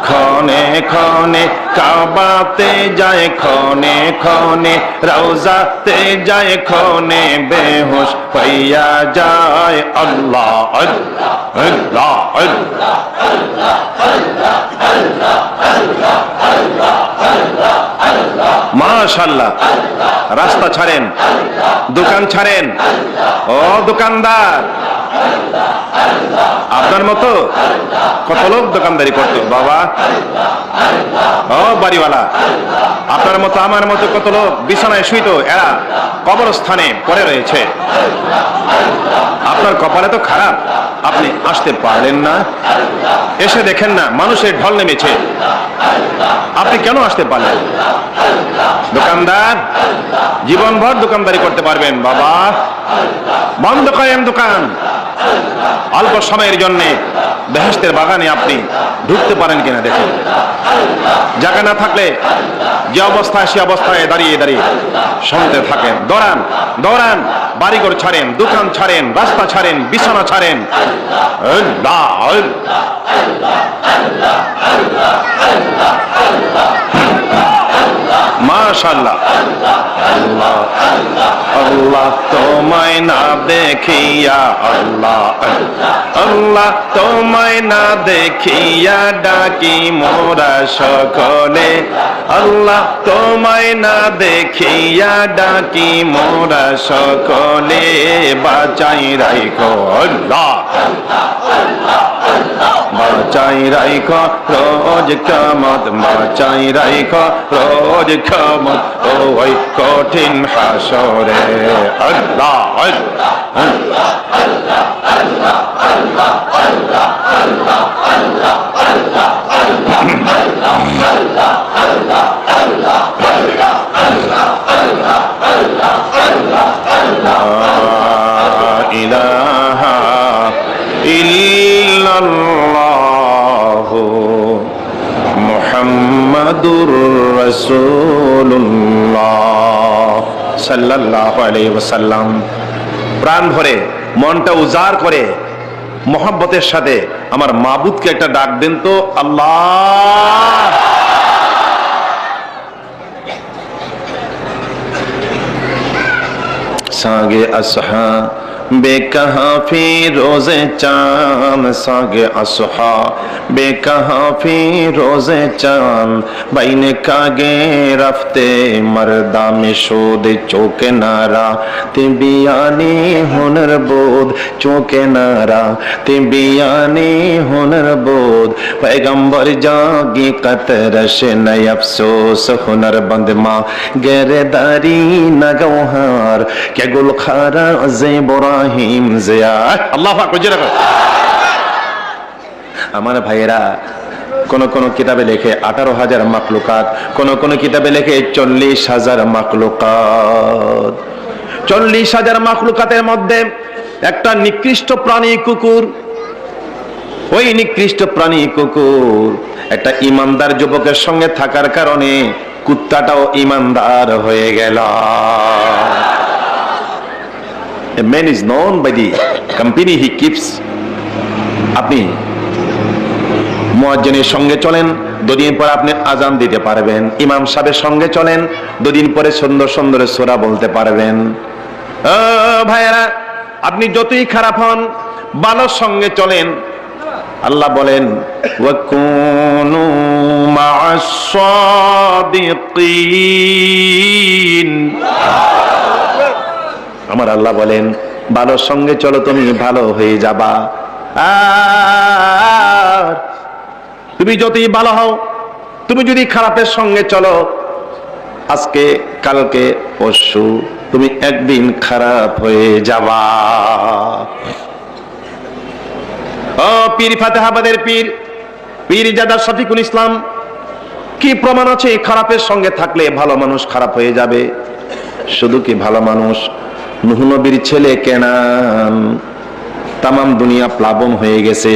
ক্ষণে ক্ষণে কাবাতে যায়, ক্ষণে ক্ষণে রওজাতে যায়, ক্ষণে বেহুশ হইয়া যায়। আল্লাহ আল্লাহ আল্লাহ মাশাআল্লাহ। রাস্তা ছাড়েন, দোকান ছাড়েন। ও দোকানদার, আপনার মতো কত লোক দোকানদারি করতো বাবা। ও বাড়িওয়ালা, আপনার মতো আমার মতো কত লোক বিছানায় শুইতো, এরা কবরস্থানে পড়ে রয়েছে। আপনার কপালে তো খারাপ, আপনি আসতে পারলেন না। এসে দেখেন না মানুষের ঢল নেমেছে, আপনি কেন আসতে পারলেন? দোকানদার, জীবনভর দোকানদারি করতে পারবেন বাবা। বন্ধ করেন দোকান, অল্প সময়ের জন্য বেহেশতের বাগানে আপনি ঢুকতে পারেন কিনা দেখুন। জায়গা না থাকলে যে অবস্থায় সে অবস্থায় দাঁড়িয়ে দাঁড়িয়ে শুনতে থাকেন। দৌড়ান দৌড়ান, বাড়িঘর ছাড়েন, দোকান ছাড়েন, রাস্তা ছাড়েন, বিছানা ছাড়েন। মাশাআল্লাহ। আল্লাহ আল্লাহ তোমায় না দেখিয়া, আল্লাহ আল্লাহ তোমায় না দেখিয়া ডাকি মোরা সকলে, আল্লাহ তোমায় না দেখিয়া ডাকি মোরা সকলে, বাঁচাই রাখো আল্লাহ, বাঁচাই রাখো রোজ কিয়ামত, বাঁচাই রাখো রোজ কিয়ামত ওই কঠিন হাসরে। আল্লাহ আল্লাহ আল্লাহ আল্লাহ আল্লাহ আল্লাহ আল্লাহ আল্লাহ আল্লাহ আল্লাহ আল্লাহ আল্লাহ আল্লাহ ইলাহা ইল্লাল্লাহু মুহাম্মাদুর রাসূলুল্লাহ সাল্লাল্লাহু আলাইহি ওয়াসাল্লাম। প্রাণ ভরে মনটা উজাড় করে মোহাব্বতের সাথে আমার মাবুদকে একটা ডাক দেন তো, আল্লাহ। সাগে আসহা বেকহা ফি রোজে চাঁদ, সাগে আসহা বেকহা ফি রোজে চাঁদ, বাইনে কাগে রফতে মর্দা মে শোদ, চোকে নারা তে বিয়ানি হুনর বোধ, চোকে নারা তে বিয়ানি হুনর বোধ, पैगंबर जागी कतरश नय अफसोस हुनर बंद माँ गेरेदारी नगौहार क्या गुलखारा ज़ेबराहिम ज़िया। अल्लाह पाक बुझे रखो। আমার ভাইয়েরা কোন কোন কিতাবে লেখে 18,000 মাখলুকাত, কোন কোন কিতাবে লেখে 40,000 মাখলুকাত। 40,000 মাখলুকাতের মধ্যে একটা নিকৃষ্ট প্রাণী কুকুর, ওই নিকৃষ্ট প্রাণী কুকুর একটা ইমানদার যুবকের সঙ্গে থাকার কারণে কুত্তাটাও ইমানদার হয়ে গেল। A man is known by the company he keeps. আপনি মুয়াজ্জিনের সঙ্গে চলেন, দুদিন পর আপনি আজান দিতে পারবেন। ইমাম সাহেবের সঙ্গে চলেন, দুদিন পরে সুন্দর সুন্দর সূরা বলতে পারবেন। ও ভাইয়েরা, আপনি যতই খারাপ হন, ভালোর সঙ্গে চলেন। আল্লাহ বলেন ওয়াকুনু মা'আস সাদিকিন। আমার আল্লাহ বলেন ভালোর সঙ্গে চলো, তুমি ভালো হয়ে যাবা। আর তুমি যতই ভালো হও, তুমি যদি খারাপের সঙ্গে চলো, আজকে কালকে পরশু তুমি একদিন খারাপ হয়ে যাবা। ও পীর ফাতেহাবাদের পীর পীর জাদা শফিকুল ইসলাম কি প্রমাণ আছে খারাপের সঙ্গে থাকলে ভালো মানুষ খারাপ হয়ে যাবে? শুধু কি ভালো মানুষ, নূহ নবীর ছেলে কেনান, তামাম দুনিয়া প্লাবন হয়ে গেছে,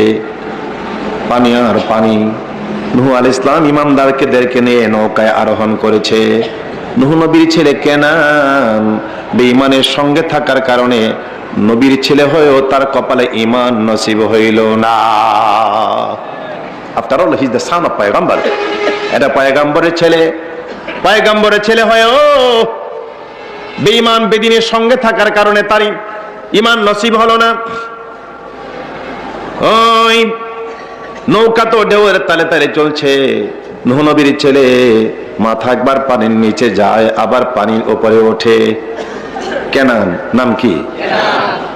পানি আর পানি। নূহ আলাইহিস সালাম ইমানদারদেরকে নিয়ে নৌকায় আরোহণ করেছে। নূহ নবীর ছেলে কেনান বেঈমানের সঙ্গে থাকার কারণে নবীর ছেলে হয়েও তার কপালে ঈমান নসিব হইল না। After all he is the son of পয়গম্বর। এটা পয়গম্বরের ছেলে, পয়গম্বরের ছেলে হয়েও বেঈমান বেদিনের সঙ্গে থাকার কারণে তার ঈমান নসিব হলো না। ওই নৌকা তো ঢেউয়ের তালে তালে চলছে, নূহ নবীর ছেলে মাথা একবার পানির নিচে যায়, আবার পানির উপরে ওঠে। কেনান, নাম কি?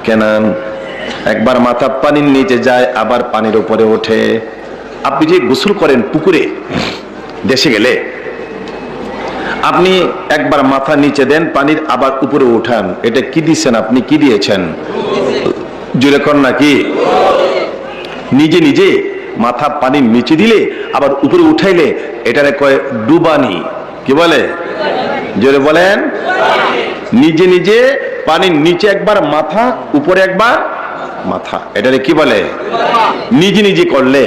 কেনান একবার মাথা পানির নিচে যায়, আবার পানির উপরে ওঠে। আপনি যে গোসল করেন পুকুরে, দেশে গেলে আপনি একবার মাথা নিচে দেন, পানির আবার উপরে উঠান, এটা কি দিচ্ছেন? আপনি কি দিয়েছেন? জোরে কর নাকি? নিজে নিজে মাথা পানির নিচে দিলে আবার উপরে উঠাইলে এটারে কয় ডুবানি। কি বলে? জোরে বলেন। নিজে নিজে পানির নিচে একবার মাথা, উপরে একবার মাথা, এটারে কি বলে? নিজে নিজে করলে।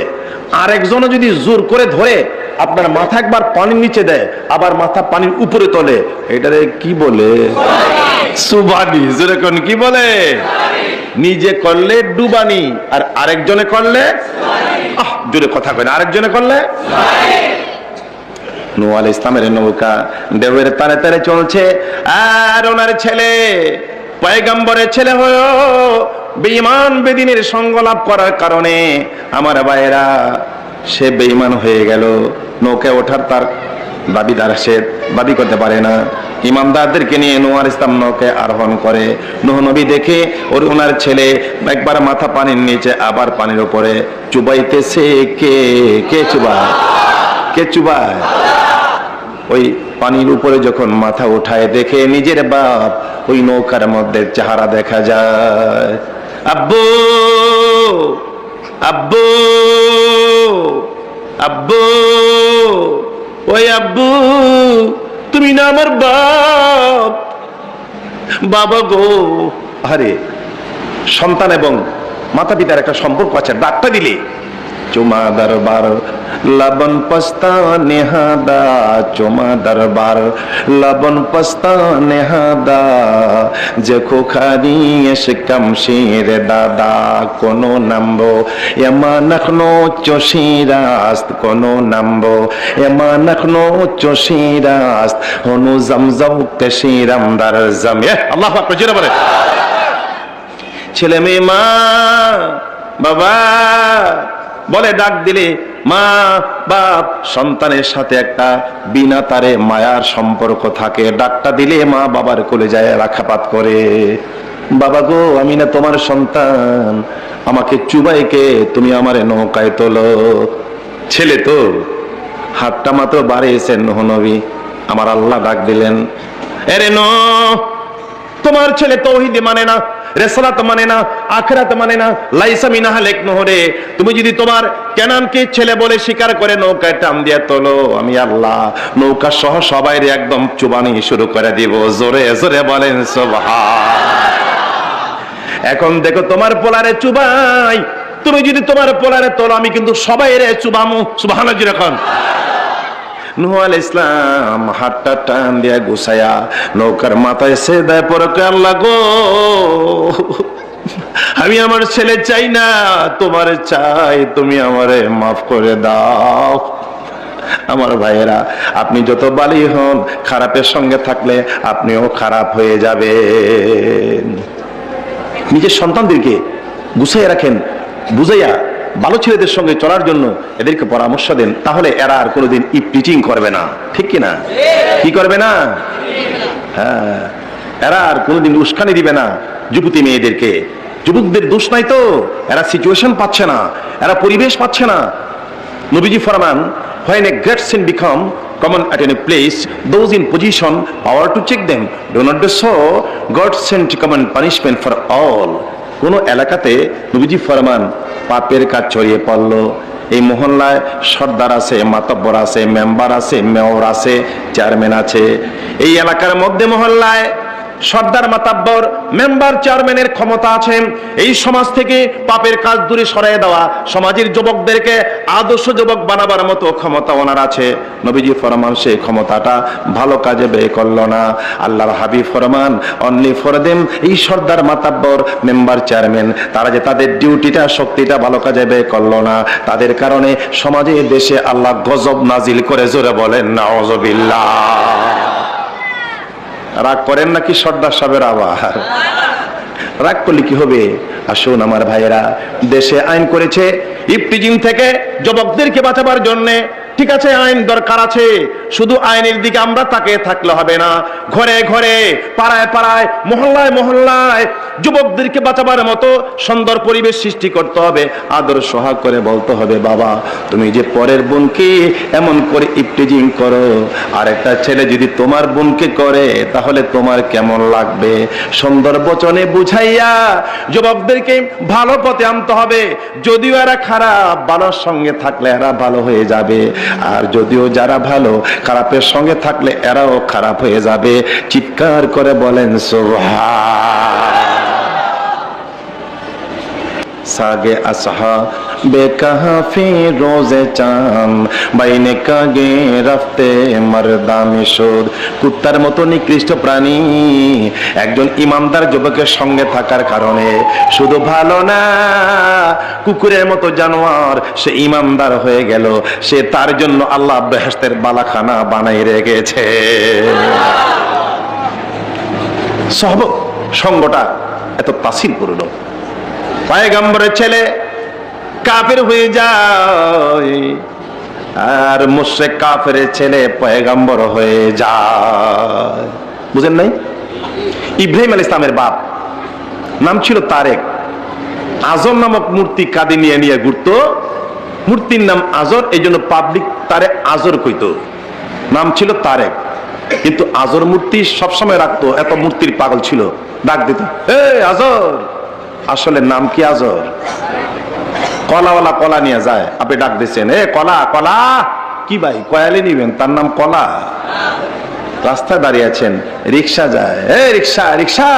আর একজনও যদি জোর করে ধরে আপনার মাথা একবার পানির নিচে দেয়, আবার মাথা পানির উপরে তোলে, এটারে কি বলে? সুবানি। জোরে কোন কি বলে? নিজে করলে ডুবানি, আর আরেকজনে করলে জোরে কথা কয় না, আরেকজনে করলে। নূহ আলাইহিস সালামের নৌকা ঢেউয়ের তারে তারে চলছে, আর ওনার ছেলে পয়গম্বরের ছেলে হয়েও বেঈমান বেদিনের সঙ্গ লাভ করার কারণে আমার ভাইয়েরা সে বেঈমান হয়ে গেল। নৌকায় ওঠার তার দাবিদার, সে দাবি করতে পারে না। ইমানদারদেরকে নিয়ে নূহ আলাইহিস সালাম নৌকায় আরোহণ করে। নূহ নবী দেখে ওনার ছেলে একবার মাথা পানির নিচে, আবার পানির উপরে চুবাইতেছে। কে কে চুবায়? কে চুবায়? ওই পানির উপরে যখন মাথা উঠায় দেখে নিজের বাপ ওই নৌকার মধ্যে চেহারা দেখা যায়। আব্বু, আব্বু, আব্বু, ওই আব্বু, তুমি না আমার বাপ? বাবা গো। আরে সন্তান এবং মাতা পিতার একটা সম্পর্ক আছে, ডাকটা দিলে চুমা দরবার লবন পস্তা নেহাদা, চুমা দরবার লবন পস্তা নেহাদা, যে খোখারি এসে কামশির দাদা, কোনো নাম্বো এমা নখনো চশিরাস্ত, কোনো নাম্বো এমা নখনো চশিরাস্ত, হনু জমজম কশিরাম দার জমে। আল্লাহ পাক জোরে বলে। ছেলে মেয়ে মা বাবা বলে ডাক দিলে মা বাপ সন্তানের সাথে একটা বিনা তারে মায়ার সম্পর্ক থাকে। ডাকটা দিলে মা বাবার কোলে যায় রাখাপাত করে। বাবা গো, আমি না তোমার সন্তান, আমাকে চুবাইকে তুমি আমারে নৌকায় তোলো। ছেলে তো হাতটা মাত্র বাড়িয়েছেন নূহ নবী, আমার আল্লাহ ডাক দিলেন, এরে নূহ, তোমার ছেলে তাওহীদ মানে না, রিসালাত মানে না, আখিরাত মানে না, লাইসা মিন আহলিক নহরে। তুমি যদি তোমার কেনানকে ছেলে বলে স্বীকার করে নৌকায় টান দিয়ে তোলো, আমি আল্লাহ নৌকা সহ সবাইরে একদম চুবানি শুরু করে দিব। জোরে জোরে বলেন সুবহান। এখন দেখো তোমার পোলারে চুবাই, তুমি যদি তোমার পোলারে তোলো, আমি কিন্তু সবাইরে চুবামু। সুবহানাল্লাহ যখন নূহ আলাইহিস সালাম হাতটা টান দিয়া গুছায়া নৌকার মাথায় সেজদায় পড়ে, আল্লাহ গো, আমি আমার ছেলে চাই না, তোমার চাই, তুমি আমারে মাফ করে দাও। আমার ভাইয়েরা, আপনি যত বালি হন, খারাপের সঙ্গে থাকলে আপনিও খারাপ হয়ে যাবেন। নিজের সন্তানদেরকে গুছাইয়া রাখেন, বুঝাইয়া ভালো ছেলেদের সঙ্গে চলার জন্য এদেরকে পরামর্শ দেন, তাহলে এরা আর কোনোদিন ইপটিচিং করবে না। ঠিক কিনা? কি করবে না? হ্যাঁ, এরা আর কোনোদিন উস্কানি দিবে না যুবতী মেয়েদেরকে। যুবকদের দোষ নাই তো, এরা সিচুয়েশন পাচ্ছে না, এরা পরিবেশ পাচ্ছে না। নবীজি ফরমান, when a great sin become common at any place, those in position power to check them do not do so, God sent common punishment for all. কোন এলাকাতে নবীজি ফরমান পাপের কাজ ছড়িয়ে পড়লো, এই মহল্লায় সর্দার আছে, মাতব্বর আছে, মেম্বার আছে, মেয়র আছে, চেয়ারম্যান আছে। এই এলাকার মধ্যে মহল্লায় সর্দার, মাতাব্বর, মেম্বার, চেয়ারম্যানের ক্ষমতা আছে এই সমাজ থেকে পাপের কাজ দূরে সরিয়ে দেওয়া, সমাজের যুবকদেরকে আদর্শ যুবক বানাবার মতো ক্ষমতা ওনার আছে। নবীজি ফরমান সেই ক্ষমতাটা ভালো কাজে ব্যয় করলো না। আল্লাহর হাবিব ফরমান অনলি ফর দেম, এই সর্দার, মাতাব্বর, মেম্বার, চেয়ারম্যান তারা যে তাদের ডিউটিটা, শক্তিটা ভালো কাজে ব্যয় করলো না, তাদের কারণে সমাজে, দেশে আল্লাহ গজব নাজিল করে। জোরে বলেন নাউযুবিল্লাহ। রাগ করেন নাকি সর্দার সাহেবের? আবার রাগ করলে কি হবে? আসুন আমার ভাইয়েরা, দেশে আইন করেছে ইফটিজিং থেকে যুবকদেরকে বাঁচাবার জন্য। ঠিক আছে, আইন দরকার আছে, শুধু আইনের দিকে আমরা তাকিয়ে থাকলে হবে না। ঘরে ঘরে, পাড়ায় পাড়ায়, মহল্লায় মহল্লায় যুবকদেরকে বাঁচাবার মতো সুন্দর পরিবেশ সৃষ্টি করতে হবে। আদর সোহাগ করে বলতে হবে, বাবা তুমি যে পরের বোনকে এমন করে ইফটিজিং করো, আর একটা ছেলে যদি তোমার বোনকে করে তাহলে তোমার কেমন লাগবে? সুন্দর বচনে বুঝাইয়া যুবকদেরকে ভালো পথে আনতে হবে। যদিও এরা খারাপ, ভালোর সঙ্গে থাকলে এরা ভালো হয়ে যাবে, আর যদিও যারা ভালো খারাপের সঙ্গে থাকলে এরাও খারাপ হয়ে যাবে। চিৎকার করে বলেন সুবহান। सागे असहा बेकहा रोजे चाम বাইনে কাগে রাফতে মর্দামি সুদ। কুত্তার মতো নিকৃষ্ট প্রাণী একজন ইমানদার যুবকের সঙ্গে থাকার কারণে শুধু ভালো না, কুকুরের মতো জানোয়ার সে ইমানদার হয়ে গেল। সে তার জন্য আল্লাহ বেহেশতের বালাখানা বানাই রেখেছে। সহবত সঙ্গটা এত তাসিরপূর্ণ। পয়গম্বরের ছেলে কাফের হয়ে যায়, আর মুশরিক কাফের ছেলে পয়গম্বর হয়ে যায়। বুঝেন নাই? ইব্রাহিম আলাইহিস সালামের বাপ নাম ছিল তারেক। আজর নামক মূর্তি কাঁধে নিয়ে নিয়ে ঘুরতো। মূর্তির নাম আজর, এই জন্য পাবলিক তারে আজর কইতো। নাম ছিল তারেক, কিন্তু আজর মূর্তি সবসময় রাখতো, এত মূর্তির পাগল ছিল। ডাক দিত, এ আজর। আসলে নাম কি আজর? কলাওয়ালা কলা নিয়ে যায়, আপনি ডাক দিচ্ছেন, এ কলা কলা, কি ভাই কয়ালে নিবেন? তার নাম কলা। রাস্তায় দাঁড়িয়ে আছেন, রিক্সা যায়, এ রিক্সা রিক্সা,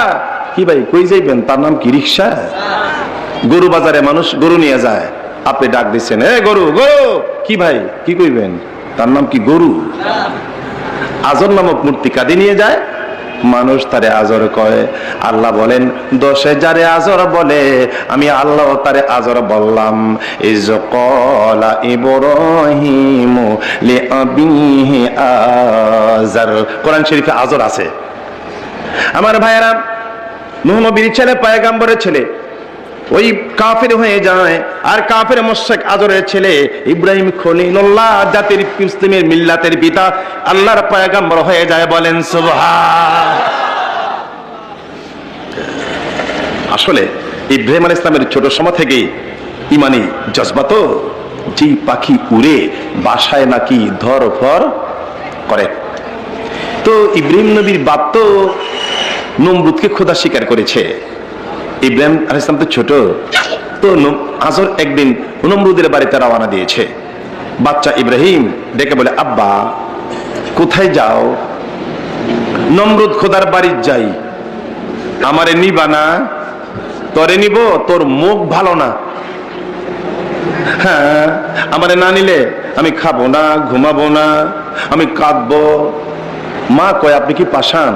কি ভাই কই যাইবেন? তার নাম কি রিক্সা। গরু বাজারে মানুষ গরু নিয়ে যায়, আপনি ডাক দিচ্ছেন, এ গরু গরু, কি ভাই কি কইবেন? তার নাম কি গরু। আজর নামক মূর্তি কাঁধে নিয়ে যায়, মানুষ তারে আজর কয়। আল্লাহ বলেন, দোষে যারে আজর বলে আমি আল্লাহ তারে আজর বললাম। ইজ ক্বালা ইব্রাহিমু লিআবিহি আজর। কোরআন শরীফে আজর আছে। আমার ভাইয়েরা, নূহ নবীর ছেলে, পয়গম্বরের ছেলে, ওই কাফের হয়ে যায়। আর কাফের মুশরিক আজরের ছেলে ইব্রাহিম খলিলুল্লাহ, জাতির মুসলিমের মিল্লাতের পিতা, আল্লাহর পয়গম্বর হয়ে যায়। বলেন সুবহান। আসলে ইব্রাহিম আলাইহিস সালামের ছোট সময় থেকেই ইমানি জজবা তো, যেই পাখি উড়ে বাসায় নাকি ধরফর করে। তো ইব্রাহিম নবীর বাপ তো নমরুদকে খোদা স্বীকার করেছে। ইব্রাহিম আলাইহিস সালাম তো ছোট, তো আজর একদিন নমরুদের বাড়িতে রওনা দিয়েছে। বাচ্চা ইব্রাহিম ডেকে বলে, আব্বা কোথায় যাও? নমরুদ, খোদার বাড়ি যাই। আমারে নিবা না? তোরে নিব, তোর মুখ ভালো না। হ্যাঁ, আমারে না নিলে আমি খাবো না, ঘুমাবো না, আমি কাঁদবো। মা কয়, আপনি কি পাষাণ?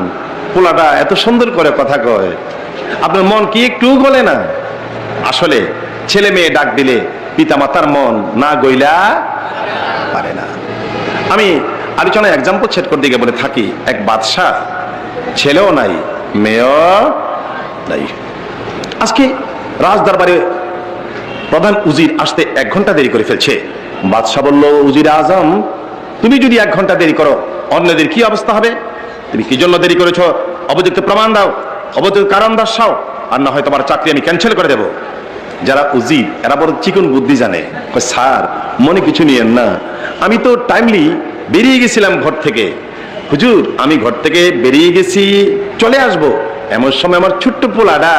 পোলাটা এত সুন্দর করে কথা কয়, আপনার মন কি একটু গলে না? আসলে ছেলে মেয়ে ডাক দিলে পিতামাতার মন না গইলা পারে না। আমি আলোচনায় এক্সাম্পল সেট করতে গিয়ে বলে থাকি, এক বাদশা, ছেলেও নাই মেয়েও নাই। আজকে রাজদরবারে প্রধান উজির আসতে 1 ঘন্টা দেরি করে ফেলছে। বাদশা বলল, উজির আজম, তুমি যদি 1 ঘন্টা দেরি করো অন্যদের কি অবস্থা হবে? তুমি কি জন্য দেরি করেছো? অভিযুক্ত প্রমাণ দাও, অবৈধ কারণ দর্শাও, আর না হয় তোমার চাকরি আমি ক্যান্সেল করে দেব। যারা উজির এরা বড় চিকন বুদ্ধি জানে। স্যার মনে কিছু নিয়েন না, আমি তো টাইমলি বেরিয়ে গেছিলাম ঘর থেকে। হুজুর আমি ঘর থেকে বেরিয়ে গেছি, চলে আসব, এমন সময় আমার ছোট্ট পোলাটা,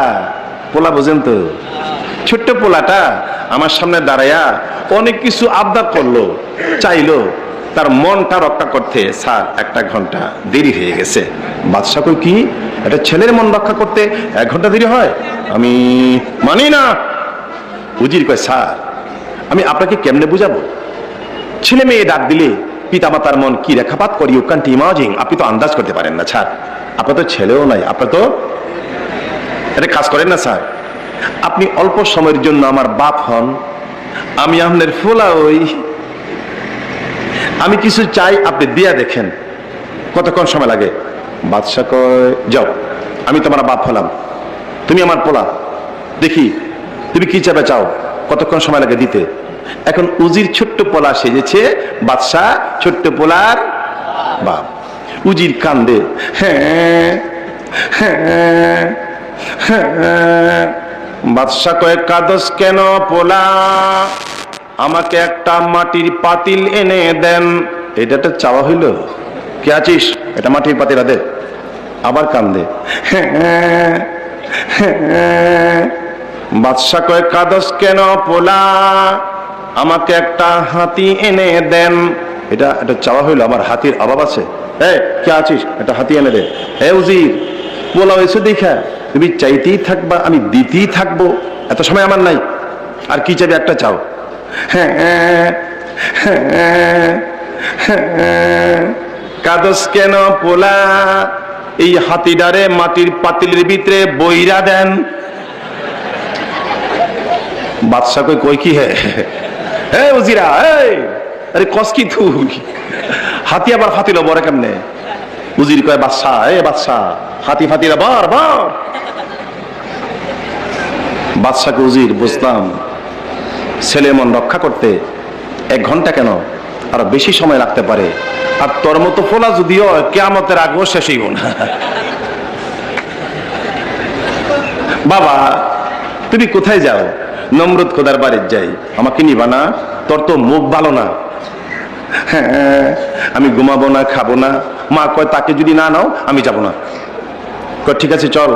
পোলা বোঝেন তো, ছোট্ট পোলাটা আমার সামনে দাঁড়াইয়া অনেক কিছু আবদার করলো, চাইলো, তার মনটা রক্ষা করতে স্যার 1 ঘন্টা দেরি হয়ে গেছে। বাদশা কই কি একটা ছেলের মন রক্ষা করতে 1 ঘন্টা দেরি হয়? আমি মানি না। উজির কয় স্যার আমি আপনাকে কেমনে বুঝাবো? ছেলে মেয়ে ডাক দিলে পিতামাতার মন কি রেখাপাত করি, ইউ ক্যান্ট ইমাজিন, আপনি তো আন্দাজ করতে পারেন না স্যার। আপনার তো ছেলেও নাই, আপনার তো এটা কাজ করেন না স্যার। আপনি অল্প সময়ের জন্য আমার বাপ হন, আমি আপনার ফোলা ওই, আমি কিছু চাই আপনি দিয়া দেখেন কতক্ষণ সময় লাগে। বাদশা কয় যাও, আমি তোমার বাপ হলাম, তুমি আমার পোলা, দেখি তুমি কি চাবে চাও, কতক্ষণ সময় লাগে দিতে। এখন উজির ছোট্ট পোলা সেজেছে, বাদশা ছোট্ট পোলার বাপ। উজির কান্দে, হ্যাঁ হ্যাঁ হ্যাঁ। বাদশা কয় কাদস কেন পোলা, আমাকে একটা মাটির পাতিল এনে দেন। এটা একটা চাওয়া হইল? কে আছিস, এটা মাটির পাতিল দে। আবার কান্দে, হ্যাঁ হ্যাঁ। বাদশা কয় কাদস কেন পোলা, আমাকে একটা হাতি এনে দেন। এটা একটা চাওয়া হইলো? আমার হাতির অভাব আছে। কে আছিস, একটা হাতি এনে দে। উজির পোলা হয়েছে দেখা তুমি চাইতেই থাকবা, আমি দিতেই থাকবো, এত সময় আমার নাই। আর কি চাইবে, একটা চাও। হ্যাঁ হ্যাঁ হ্যাঁ। কাদস কেন পোলা, এই হাতিডারে মাটির পাতিলের ভিতরে বইরা দেন। বাদশা কই কই কি হে উজিরা, আরে কস কি তুই, হাতি আবার ফাতিল বড় কেমনে? উজির কয় বাদশা, বাদশা হাতি ফাতিলা বার বার। বাদশাকে উজির বুঝলাম ছেলে মন রক্ষা করতে 1 ঘন্টা কেন, আরো বেশি সময় লাগতে পারে। আর তোর মতো ফোলা যদিও কিয়ামতের আগেও শেষ হইব না। বাবা তুমি কোথায় যাও? নমরুদ খোদার বাড়ির যাই। আমাকে নিবা না? তোর তো মুখ ভালো না। হ্যাঁ আমি ঘুমাবো না, খাবো না। মা কয় তাকে যদি না নাও আমি যাব না। কয় ঠিক আছে চল।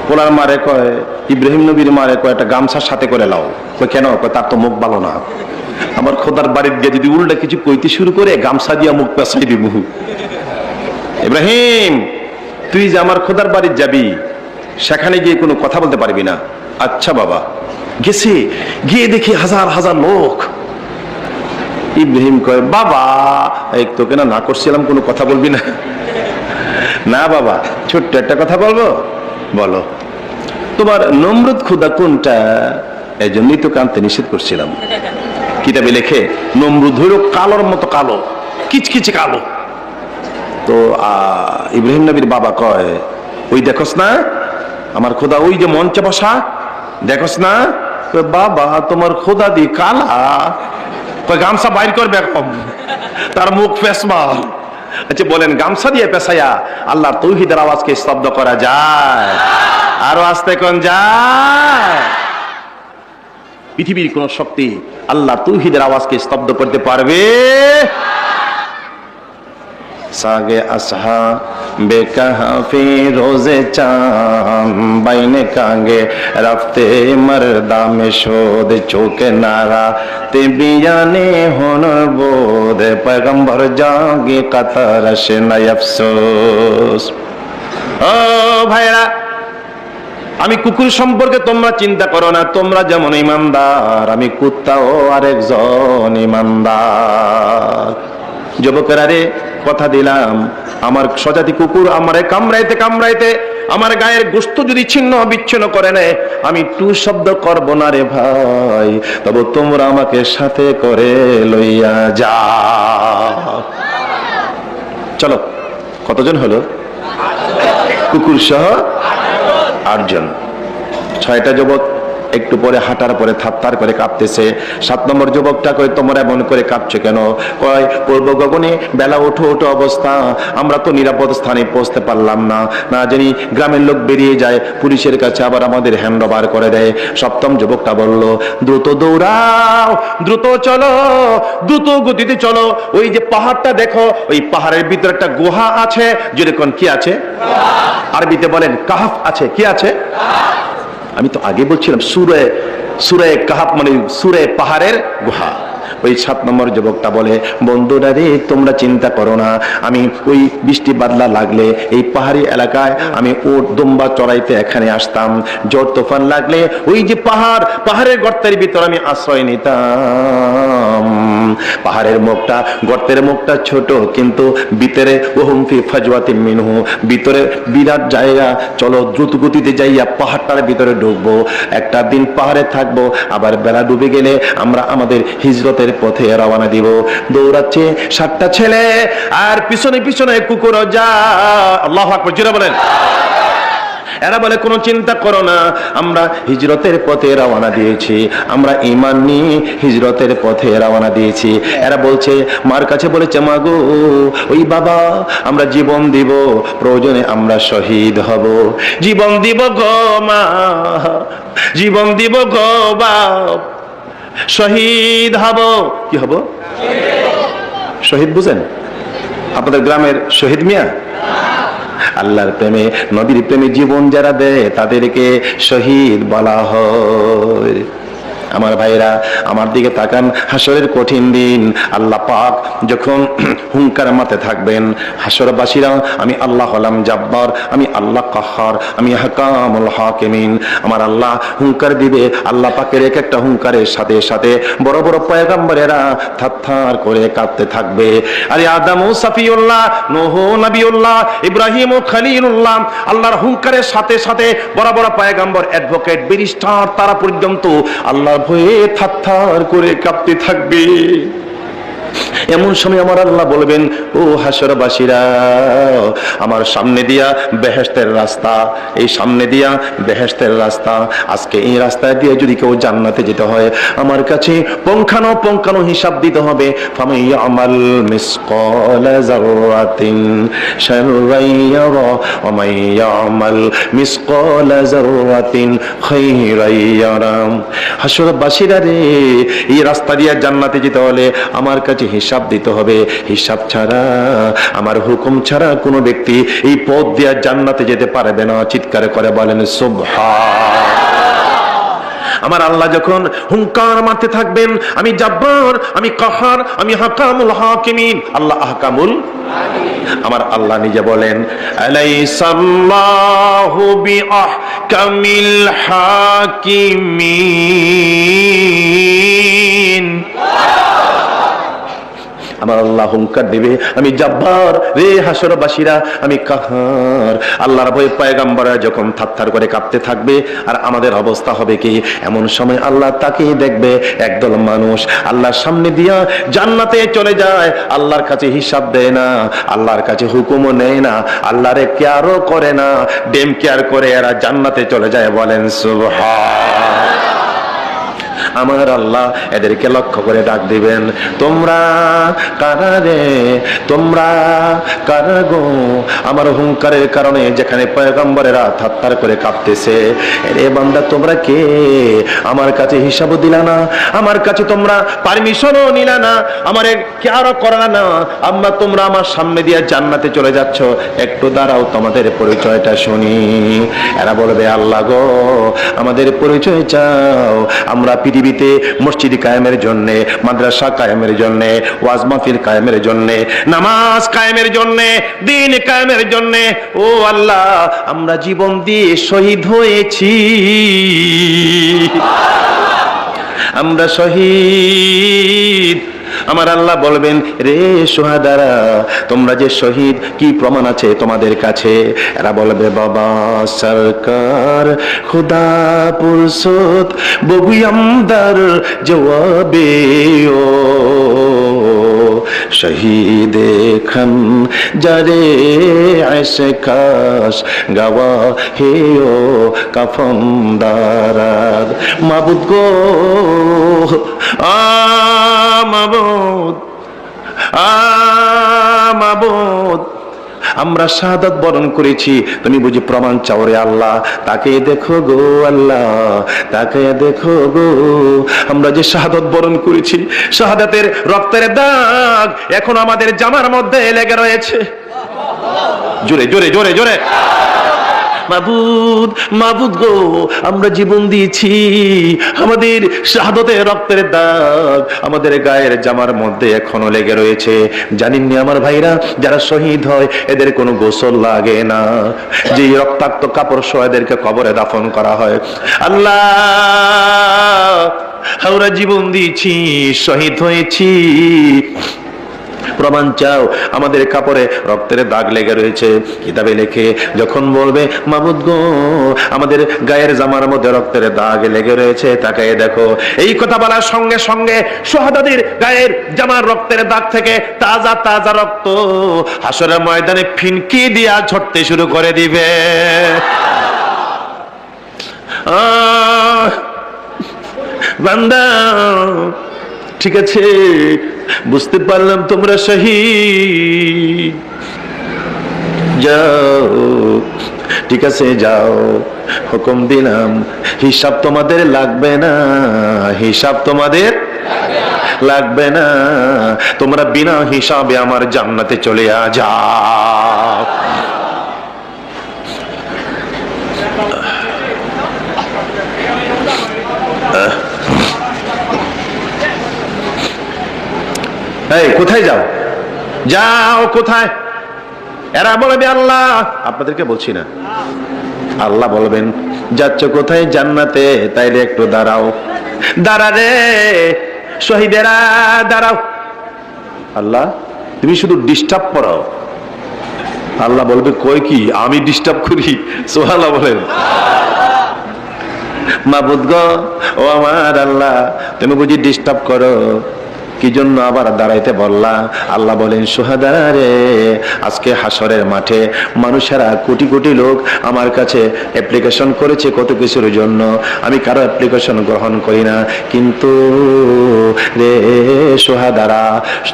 পোলার মারে কয়, ইব্রাহিম নবীর মারে কয় একটা গামছার সাথে করে লাও। কয় কেন? কয় তার তো মুখ ভালো না। আমার খোদার বাড়ির গিয়ে যদি উল্টা কিছু কইতে শুরু করে গামছা দিয়া মুখ পেঁচাই দিব। ইব্রাহিম তুই যে আমার খোদার বাড়ির যাবি, সেখানে গিয়ে কোনো কথা বলতে পারবি না। আচ্ছা বাবা। গেছে, গিয়ে দেখি হাজার হাজার লোক। ইব্রাহিম কয় বাবা এই তোকে না করছিলাম, কোনো কথা বলবি না? না বাবা ছোট্ট একটা কথা বলবো। বলো। তোমার নমরুদ খোদা কোনটা? এই জন্যই তো কানতে নিষেধ করছিলাম। কিতাবে লেখে নমরুদ হইল কালোর মতো কালো, কিচকিচে কালো। তো ইব্রাহিম নবীর বাবা কয় ওই দেখোস না আমার খোদা, ওই যে মঞ্চে বসা দেখোস না? বাবা তোমার খোদা দি কালা। কয় গামছা বাইর করবে কম, তার মুখ ফেসমা। আচ্ছা বলেন গামছা দিয়ে পেশায়া আল্লাহর তৌহিদের আওয়াজকে স্তব্ধ করা যায়? আরো আস্তে কোন যায়? পৃথিবীর কোন শক্তি আল্লাহর তৌহিদের আওয়াজকে স্তব্ধ করতে পারবে? সাগে আসহা বেকাহাফি রোজে চাম বাইনে কাঙ্গে রাফতে মর্দামে শোদ চোকে নারা তে বিয়ানে হনর বোধ পয়গম্বর জাগে কাতার সে নাই আফসোস। ও ভাইরা, আমি কুকুর সম্পর্কে তোমরা চিন্তা করো না, তোমরা যেমন ইমানদার আমি কুত্তাও আরেকজন ইমানদার। যুবকেরা রে কথা দিলাম, আমার স্বজাতি কুকুর আমারে কামড়াইতে কামড়াইতে আমার গায়ের গোশত যদি ছিন্ন বিচ্ছিন্ন করে নেয়, আমি টু শব্দ করব না রে ভাই, তবে তোমরা আমাকে সাথে করে লইয়া যাও। চলো, কতজন হলো? কুকুর সহ 8 জন। 6টা যুবক একটু পরে হাঁটার পরে থাত্তার করে কাঁপতেছে। 7 নম্বর যুবকটা কয় তোমরা এমন করে কাঁপছো কেন? কয় পূর্ব গগনে বেলা ওঠো ওঠো অবস্থা, আমরা তো নিরাপদ স্থানে পৌঁছতে পারলাম না, না জানি গ্রামের লোক বেরিয়ে যায় পুলিশের কাছে, আবার আমাদের হ্যান্ড ওভার করে দেয়। 7ম যুবকটা বলল দ্রুত দৌড়াও, দ্রুত চলো, দ্রুত গতিতে চলো। ওই যে পাহাড়টা দেখো, ওই পাহাড়ের ভিতরে একটা গুহা আছে। যেরকম কি আছে? আরবিতে বলেন কাহাফ আছে। কি আছে? আমি তো আগে বলছিলাম সূরা সূরা কাহাফ মানে সূরা পাহাড়ের গুহা। ওই 7 নম্বর যুবকটা বলে, বন্ধুরা রে, তোমরা চিন্তা করো না, আমি ওই বৃষ্টি বাদলা লাগলে এই পাহাড়ি এলাকায় আমি উট দুম্বা চড়াইতে এখানে আসতাম। ঝড় তুফান লাগলে ওই যে পাহাড়ের গর্তের ভিতর আমি আশ্রয় নিতাম। পাহাড়ের মুখটা, গর্তের মুখটা ছোট, কিন্তু ভিতরে ওহুম ফি ফাজওয়াতিন মিনহু, ভিতরে বিরাট জায়গা। চলো দ্রুত গতিতে যাইয়া পাহাড়টার ভিতরে ঢুকবো, একটা দিন পাহাড়ে থাকবো, আবার বেলা ডুবে গেলে আমরা আমাদের হিজরতের পথে রওনা দিব। দৌড়াচ্ছে 7টা ছেলে, আর পিছনে পিছনে কুকুর যা। আল্লাহু আকবার, জোরে বলেন। এরা বলে, কোনো চিন্তা করো না, আমরা হিজরতের পথে রওনা দিয়েছি, আমরা ঈমান নিয়ে হিজরতের পথে রওনা দিয়েছি। এরা বলছে, মার কাছে বলেছে, মা গো, ওই বাবা, আমরা জীবন দিব, প্রয়োজনে আমরা শহীদ হব, জীবন দিব গো মা, জীবন দিব গো বাপ, শহীদ হব। কি হব? শহীদ বুঝেন? আপনাদের গ্রামের শহীদ মিয়া? আল্লাহর প্রেমে, নবীর প্রেমে জীবন যারা দেয় তাদেরকে শহীদ বলা হয়। আমার ভাইরা, আমার দিকে তাকান। হাসরের কঠিন দিন, আল্লাহ পাক যখন হুঙ্কার মাতে থাকবেন, হাসরবাসীরা, আমি আল্লাহ হলাম জাব্বার, আমি আল্লাহ কাহ্হার, আমি হাকামুল হাকিমিন। আমার আল্লাহ হুঙ্কার দিবে। আল্লাহ পাকের এক একটা হুঙ্কারের সাথে সাথে বড় বড় পয়গম্বরেরা থারথার করে কাঁপতে থাকবে। আরে আদম ও সফিউল্লাহ, নূহ নবিউল্লাহ, ইব্রাহিম ও খলিলুল্লাহ, আল্লাহর হুঙ্কারের সাথে সাথে বড় বড় পয়গম্বর, অ্যাডভোকেট, ব্যারিস্টার, তারা পর্যন্ত আল্লাহ ভয়ে থারথার করে কাঁপতে থাকবে। এমন সময় আমার আল্লাহ বলবেন, ও হাসরবাসীরা, আমার সামনে দিয়া বেহেশতের রাস্তা, এই সামনে দিয়া বেহেশতের রাস্তা। আজকে এই রাস্তায় দিয়ে যদি কেউ জান্নাতে যেতে হয়, আমার কাছে পঙ্খানো হিসাব দিতে হবে। ফামাইয়ামাল মিসকালা যাররাতিন শাররান ইয়ারা ওয়া মাইয়ামাল মিসকালা যাররাতিন খায়রান ইয়ারা। হাসরবাসীরা রে, এই রাস্তা দিয়ে জান্নাতে যেতে হলে আমার কাছে হিসাব দিতে হবে। হিসাব ছাড়া, আমার হুকুম ছাড়া কোনো ব্যক্তি এই পথ দিয়ে জান্নাতে যেতে পারবে না। চিৎকার করে বলেন সুবহান। আমার আল্লাহ যখন হুঙ্কার মারতে থাকবেন, আমি জাব্বার, আমি কাহার, আমি হাকামুল হাকিমিন, আল্লাহ আহকামুল, আমার আল্লাহ নিজে বলেন, আলাইসাল্লাহু বিআহকামিল হাকিমিন। আমার আল্লাহ হুঙ্কার দিবে, আমি জাব্বার রে, হাসরবাসীরা, আমি কাহার। আল্লাহর ভয়ে পয়গম্বররা যখন থারথার করে কাঁপতে থাকবে, আর আমাদের অবস্থা হবে কি? এমন সময় আল্লাহ তাকিয়ে দেখবে, একদল মানুষ আল্লাহর সামনে দিয়া জান্নাতে চলে যায়, আল্লাহর কাছে হিসাব দেয় না, আল্লাহর কাছে হুকুমও নেয় না, আল্লাহরে কেয়ারও করে না, ডেম কেয়ার করে এরা জান্নাতে চলে যায়। বলেন সুবহান। আমার আল্লাহ এদেরকে লক্ষ্য করে ডাক দিবেন, তোমরা কারা রে, তোমরা কারা গো? আমার হুঙ্কারের কারণে যেখানে পয়গম্বরেরা থারথার করে কাঁপতেছে, রে বান্দা, তোমরা কে? আমার কাছে হিসাবও দিলা না, আমার কাছে তোমরা পারমিশনও নিলা না, আমারে কেয়ারও করলা না, আম্মা তোমরা আমার সামনে দিয়ে জান্নাতে চলে যাচ্ছ। একটু দাঁড়াও, তোমাদের পরিচয়টা শুনি। এরা বলবে, আল্লাহ গো, আমাদের পরিচয় চাও। আমরা পৃথিবীতে মসজিদ কায়েমের জন্য, মাদ্রাসা কায়েমের জন্য, ওয়াজ মাহফিল কায়েমের জন্য, নামাজ কায়েমের জন্য, দ্বীন কায়েমের জন্য, ও আল্লাহ, আমরা জীবন দিয়ে শহীদ হয়েছি, আমরা শহীদ। আমার আল্লাহ বলবেন, রে শুহাদারা, তোমরা যে শহীদ, কি প্রমাণ আছে তোমাদের কাছে? এরা বলবে, বাবা সরকার খুদা পুরসত বগুয়ামদার জওয়াবে ও শহীদে খান যারে আশকাশ গাওয়া হে ও কাফনদারার। মাবুদ গো, মাবুদ, মাবুদ, আমরা শাহাদাত বরণ করেছি, তুমি বুঝি প্রমাণ চাও রে আল্লাহ? তাকে দেখো গো আল্লাহ, তাকে দেখো গো, আমরা যে শাহাদাত বরণ করেছি, শাহাদাতের রক্তের দাগ এখন আমাদের জামার মধ্যে লেগে রয়েছে। জোরে জোরে জোরে জোরে। মাবুদ, মাবুদ গো, আমরা জীবন দিয়েছি, আমাদের শাহাদতের রক্তের দাগ আমাদের গায়ের জামার মধ্যে এখনো লেগে রয়েছে। জানেননি আমার ভাইরা, যারা শহীদ হয় এদের কোনো গোসল লাগে না, যে রক্তাক্ত কাপড় সহ এদেরকে কবরে দাফন করা হয়। আল্লাহ, আমরা জীবন দিয়েছি, শহীদ হয়েছি, প্রমাণ চাও। আমাদের কাপড়ে রক্তের দাগ লেগে রয়েছে, কিতাবে লেখে যখন বলবে মাবুদ গো, আমাদের গায়ের জামার মধ্যে রক্তের দাগ লেগে রয়েছে, তাকায় দেখো। এই কথা বলার সঙ্গে সঙ্গে শাহাদাতের গায়ের জামার রক্তের দাগ থেকে তাজা তাজা রক্ত হাসরের ময়দানে ফিনকি দিয়া ঝরতে শুরু করে দিবে। বান্দা, ঠিক আছে, বুঝতে পারলাম তোমরা শহীদ, যাও, ঠিক আছে, যাও, হুকুম দিলাম, হিসাব তোমাদের লাগবে না, হিসাব তোমাদের লাগবে না, তোমরা বিনা হিসাবে আমার জান্নাতে চলে যাও। এই কোথায় যাও, যাও কোথায়? এরা বলবে আল্লাহ, আপনাদেরকে বলছি না, আল্লাহ বলবেন যাচ্ছ কোথায়? জান্নাতে, তাইলে একটু দাঁড়াও, দাঁড়া রে শহীদেরা, দাঁড়াও। আল্লাহ, তুমি শুধু ডিস্টার্ব করো। আল্লাহ বলবে কই কি আমি ডিস্টার্ব করি? সুবহানাল্লাহ বলেন। মাবুদ গো, ও আমার আল্লাহ, তুমি বুঝি ডিস্টার্ব করো, কি জন্য আবার দাঁড়াইতে বললা? আল্লাহ বলেন সুহাদারা রে, আজকে হাসরের মাঠে মানুষেরা কোটি কোটি লোক আমার কাছে অ্যাপ্লিকেশন করেছে কত কিছুর জন্য, আমি কারো অ্যাপ্লিকেশন গ্রহণ করি না, কিন্তু রে সুহাদারা,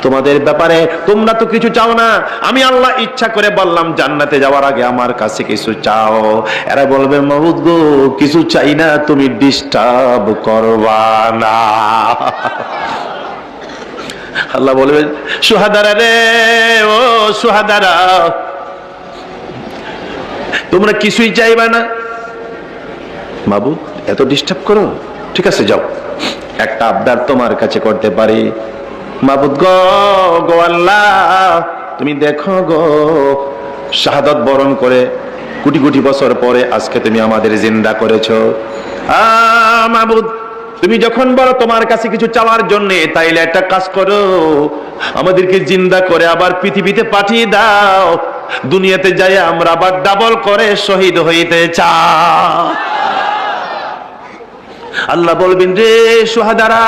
তোমাদের ব্যাপারে তোমরা তো কিছু চাও না, আমি আল্লাহ ইচ্ছা করে বললাম জান্নাতে যাওয়ার আগে আমার কাছে কিছু চাও। এরা বলবে মাবুদ গো, কিছু চাই না, তুমি ডিস্টার্ব করবা না। আল্লাহ বলবেন সুহাদারা রে, ও সুহাদারা, তোমরা কিছুই চাইবা না, মাবুদ এত ডিস্টার্ব করো, ঠিক আছে যাও, একটা আবদার তোমার কাছে করতে পারি। মাবুদ গো, গো আল্লাহ, তুমি দেখো গো, শাহাদাত বরণ করে কোটি কোটি বছর পরে আজকে তুমি আমাদের জিন্দা করেছো। মাবুদ, তুমি যখন বলো তোমার কাছে কিছু চাওয়ার জন্য, তাইলে একটা কাজ করো, আমাদেরকে জিন্দা করে আবার পৃথিবীতে পাঠিয়ে দাও, দুনিয়াতে যাই আমরা আবার ডাবল করে শহীদ হইতে চাই। আল্লাহ বলবেন রে সুহাদারা,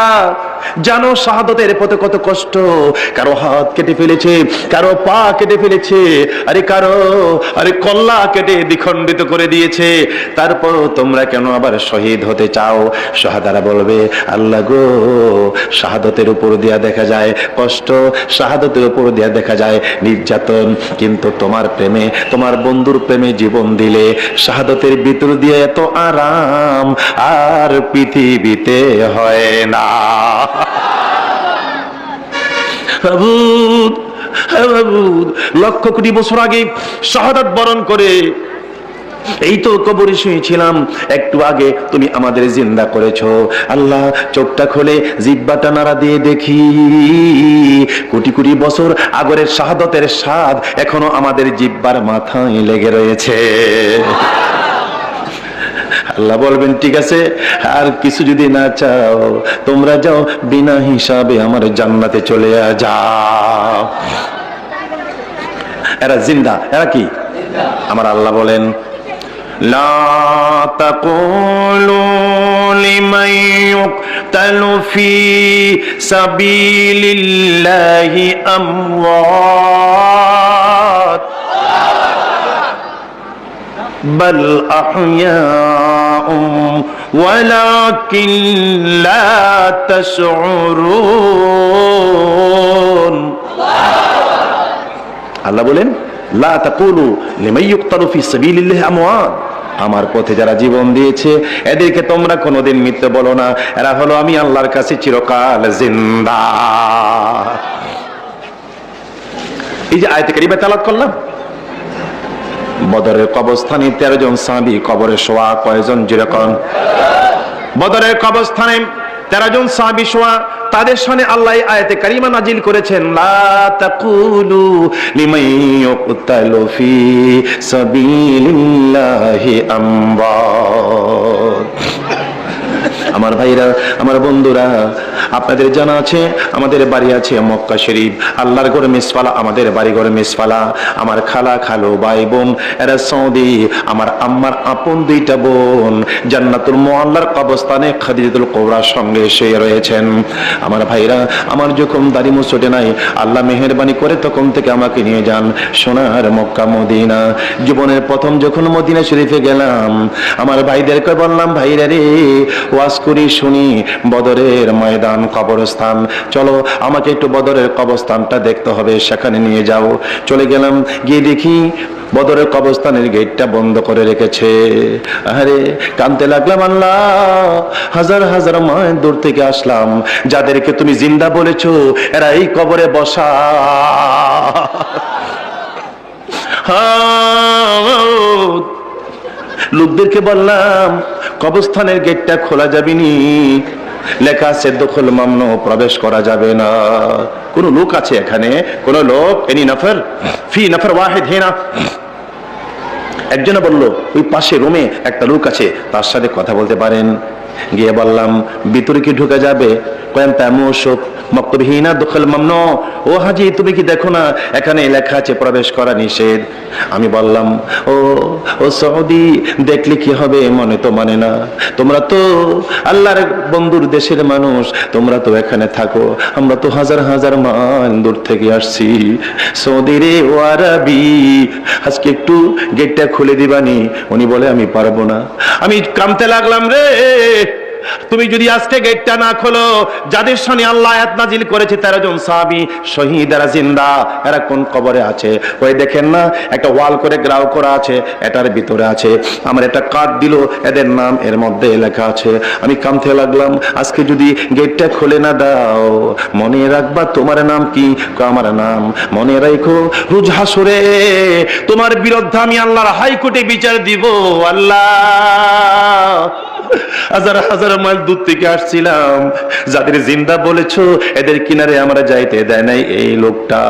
জানো শাহাদতের পথে কত কষ্ট, কারো হাত কেটে ফেলেছে, কারো পা কেটে ফেলেছে, আরে কল্লা কেটে দ্বিখণ্ডিত করে দিয়েছে, তারপর তোমরা কেন আবার শহীদ হতে চাও? শাহাদারা বলবে আল্লাহ গো, শাহাদতের উপর দিয়া দেখা যায় কষ্ট, শাহাদতের উপর দিয়া দেখা যায় নির্যাতন, কিন্তু তোমার প্রেমে, তোমার বন্ধুর প্রেমে জীবন দিলে শাহাদতের ভিতর দিয়ে এত আরাম আর পৃথিবীতে হয় না। লক্ষ কোটি বছর আগে শাহাদাত বরণ করে এই তো কবরে শুয়েছিলাম, একটু আগে তুমি আমাদের জিন্দা করেছো। আল্লাহ, চোখটা খুলে জিহ্বাটা নাড়া দিয়ে দেখি, কোটি কোটি বছর আগের শাহাদতের স্বাদ এখনো আমাদের জিহ্বার মাথায় লেগে রয়েছে। আল্লাহ বলবেন ঠিক আছে, আর কিছু যদি না চাও তোমরা যাও, বিনা হিসাবে আমার জান্নাতে চলে যাও। এরা জিন্দা, এরা কি? আমার আল্লাহ বলেন লা তাকুলু লিমান ইউকতালু ফি সাবিলিল্লাহি আমওয়াত বাল আহইয়াউম ওয়ালাকিন লা তাশউরুন। আল্লাহ বলেন লা তাকুলু লিমান ইউকতালু ফি সাবিলিল্লাহি আমওয়াত, আমার পথে যারা জীবন দিয়েছে এদেরকে তোমরা কোনোদিন মৃত্যু বলো না, এরা হলো আমি আল্লাহর কাছে চিরকাল জিন্দা। এই যে আয়াতে কারিমা তেলাওয়াত করলাম, বদরের কবরস্থানে 13 জন সাহাবী কবরে শোয়া। কয়জন? যেরকম বদরের কবরস্থানে 13 জন সাহাবী শোয়া। তাদের সামনে আল্লাহ আয়াতে কারিমা নাজিল করেছেন, লা তাকুলু লিমান ইউকতালু ফি সাবিলিল্লাহি আমওয়াত। আমার ভাইরা, আমার বন্ধুরা, আপনাদের জানা আছে আমাদের বাড়ি আছে মক্কা শরীফ, আল্লাহর ঘর মিসফালা, আমাদের বাড়ি ঘর মিসফালা। আমার খালা, খালো, ভাই বোন এরা সৌদি। আমার আম্মার আপন 2টা বোন জান্নাতুল মুআল্লার কবরস্থানে খাদিজাতুল কুবরার সঙ্গে শুয়ে রয়েছেন। আমার ভাইরা, আমার যখন দাড়ি মুছোটে নাই, আল্লাহ মেহেরবানি করে তখন থেকে আমাকে নিয়ে যান সোনার মক্কা মদিনা। জীবনের প্রথম যখন মদিনা শরীফে গেলাম, আমার ভাইদেরকে বললাম, ভাইরা রে, ওয়াজ করি শুনি বদরের ময়দান কবরস্থান, চলো আমাকে একটু বদরের কবরস্থানটা দেখতে হবে, সেখানে নিয়ে যাও। চলে গেলাম, গিয়ে দেখি বদরের কবরস্থানের গেটটা বন্ধ করে রেখেছে। আরে কাঁদতে লাগলাম, আল্লাহ, হাজার হাজার মাইল দূর থেকে আসলাম, যাদেরকে তুমি জিন্দা বলেছো এরা এই কবরে বসা। লোকদেরকে বললাম, কবরস্থানের গেটটা খোলা যাবে নি, লেখা আছে দখল মামনু, প্রবেশ করা যাবে না। কোন লোক আছে এখানে? কোন লোক? এনি নফর ফি নফর ওয়াহিদ হেনা। একজনে বলল, ওই পাশে রুমে একটা লোক আছে, তার সাথে কথা বলতে পারেন। গিয়ে বললাম, ভিতরে কি ঢোকা যাবে? কয়েন তামুসুক মক্তবহিনা দখল মামনু। ও হাজি, তুমি কি দেখো না এখানে লেখা আছে প্রবেশ করা নিষেধ? আমি বললাম, ও সৌদি, দেখলে কি হবে, মনে তো মানে না, তোমরা তো আল্লাহর বন্ধুর দেশের মানুষ, তোমরা তো এখানে থাকো, আমরা তো হাজার হাজার মাইল দূর থেকে আসছি। সৌদি রে ও আরবি, আজকে একটু গেটটা খুলে দিবানি? উনি বলে, আমি পারবো না। আমি কামতে লাগলাম, রে তুমি যদি আজকে গেটটা না খোলো, যাদের সামনে আল্লাহ আয়াত নাজিল করেছে 13 জন সাহাবী শহীদ, এরা জিন্দা, এরা কোন কবরে আছে? ওই দেখেন না, একটা ওয়াল করে গ্রাউ করা আছে, এটার ভিতরে আছে। আমার একটা কার্ড দিল, এদের নাম এর মধ্যে লেখা আছে। আমি কামতে লাগলাম, আজকে যদি গেটটা খুলে না দাও, মনে রাখবা তোমার নাম কি? আমার নাম মনে রাখো, রোজ হাসরে তোমার বিরুদ্ধে আমি আল্লাহর হাইকোর্টে বিচার দিব। আল্লাহ, হাজার হাজার মাইল দূর থেকে আসছিলাম, যাদের জিন্দা বলেছো এদের কিনারে আমরা যাইতে দেয় নাই এই লোকটা।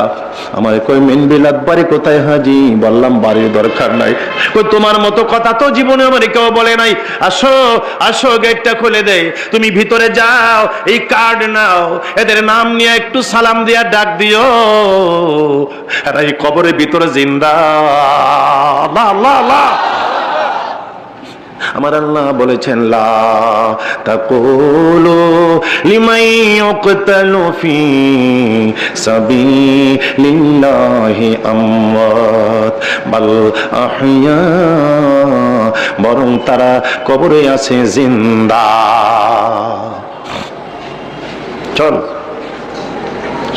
আমার কই মিনবিলাত বাড়ি কোথায় হাজি? বললাম, বাড়ির দরকার নাই। কই তোমার মতো কথা তো জীবনে আমার কেউ বলে নাই। আসো আসো, গেটটা খুলে দেয়, তুমি ভিতরে যাও, এই কার্ড নাও, এদের নাম নিয়ে একটু সালাম দিয়া ডাক দিও, এরা এই কবরের ভিতরে জিন্দা। আল্লাহ আল্লাহ আল্লাহ। আমার আল্লাহ বলেছেন, লা তাকুলু লিমান ইউকতালু ফি সাবিলিল্লাহি আমওয়াত বাল আহইয়া, বরং তারা কবরে আছে জিন্দা। চল,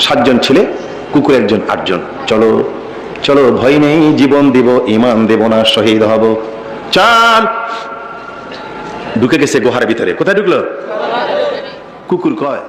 7 জন ছেলে, কুকুর 1 জন, 8 জন। চলো চলো, ভয় নেই, জীবন দিব, ঈমান দেব না, শহীদ হব। চল। ঢুকে গেছে গুহার ভিতরে। কোথায় ঢুকলো? কুকুর কয়,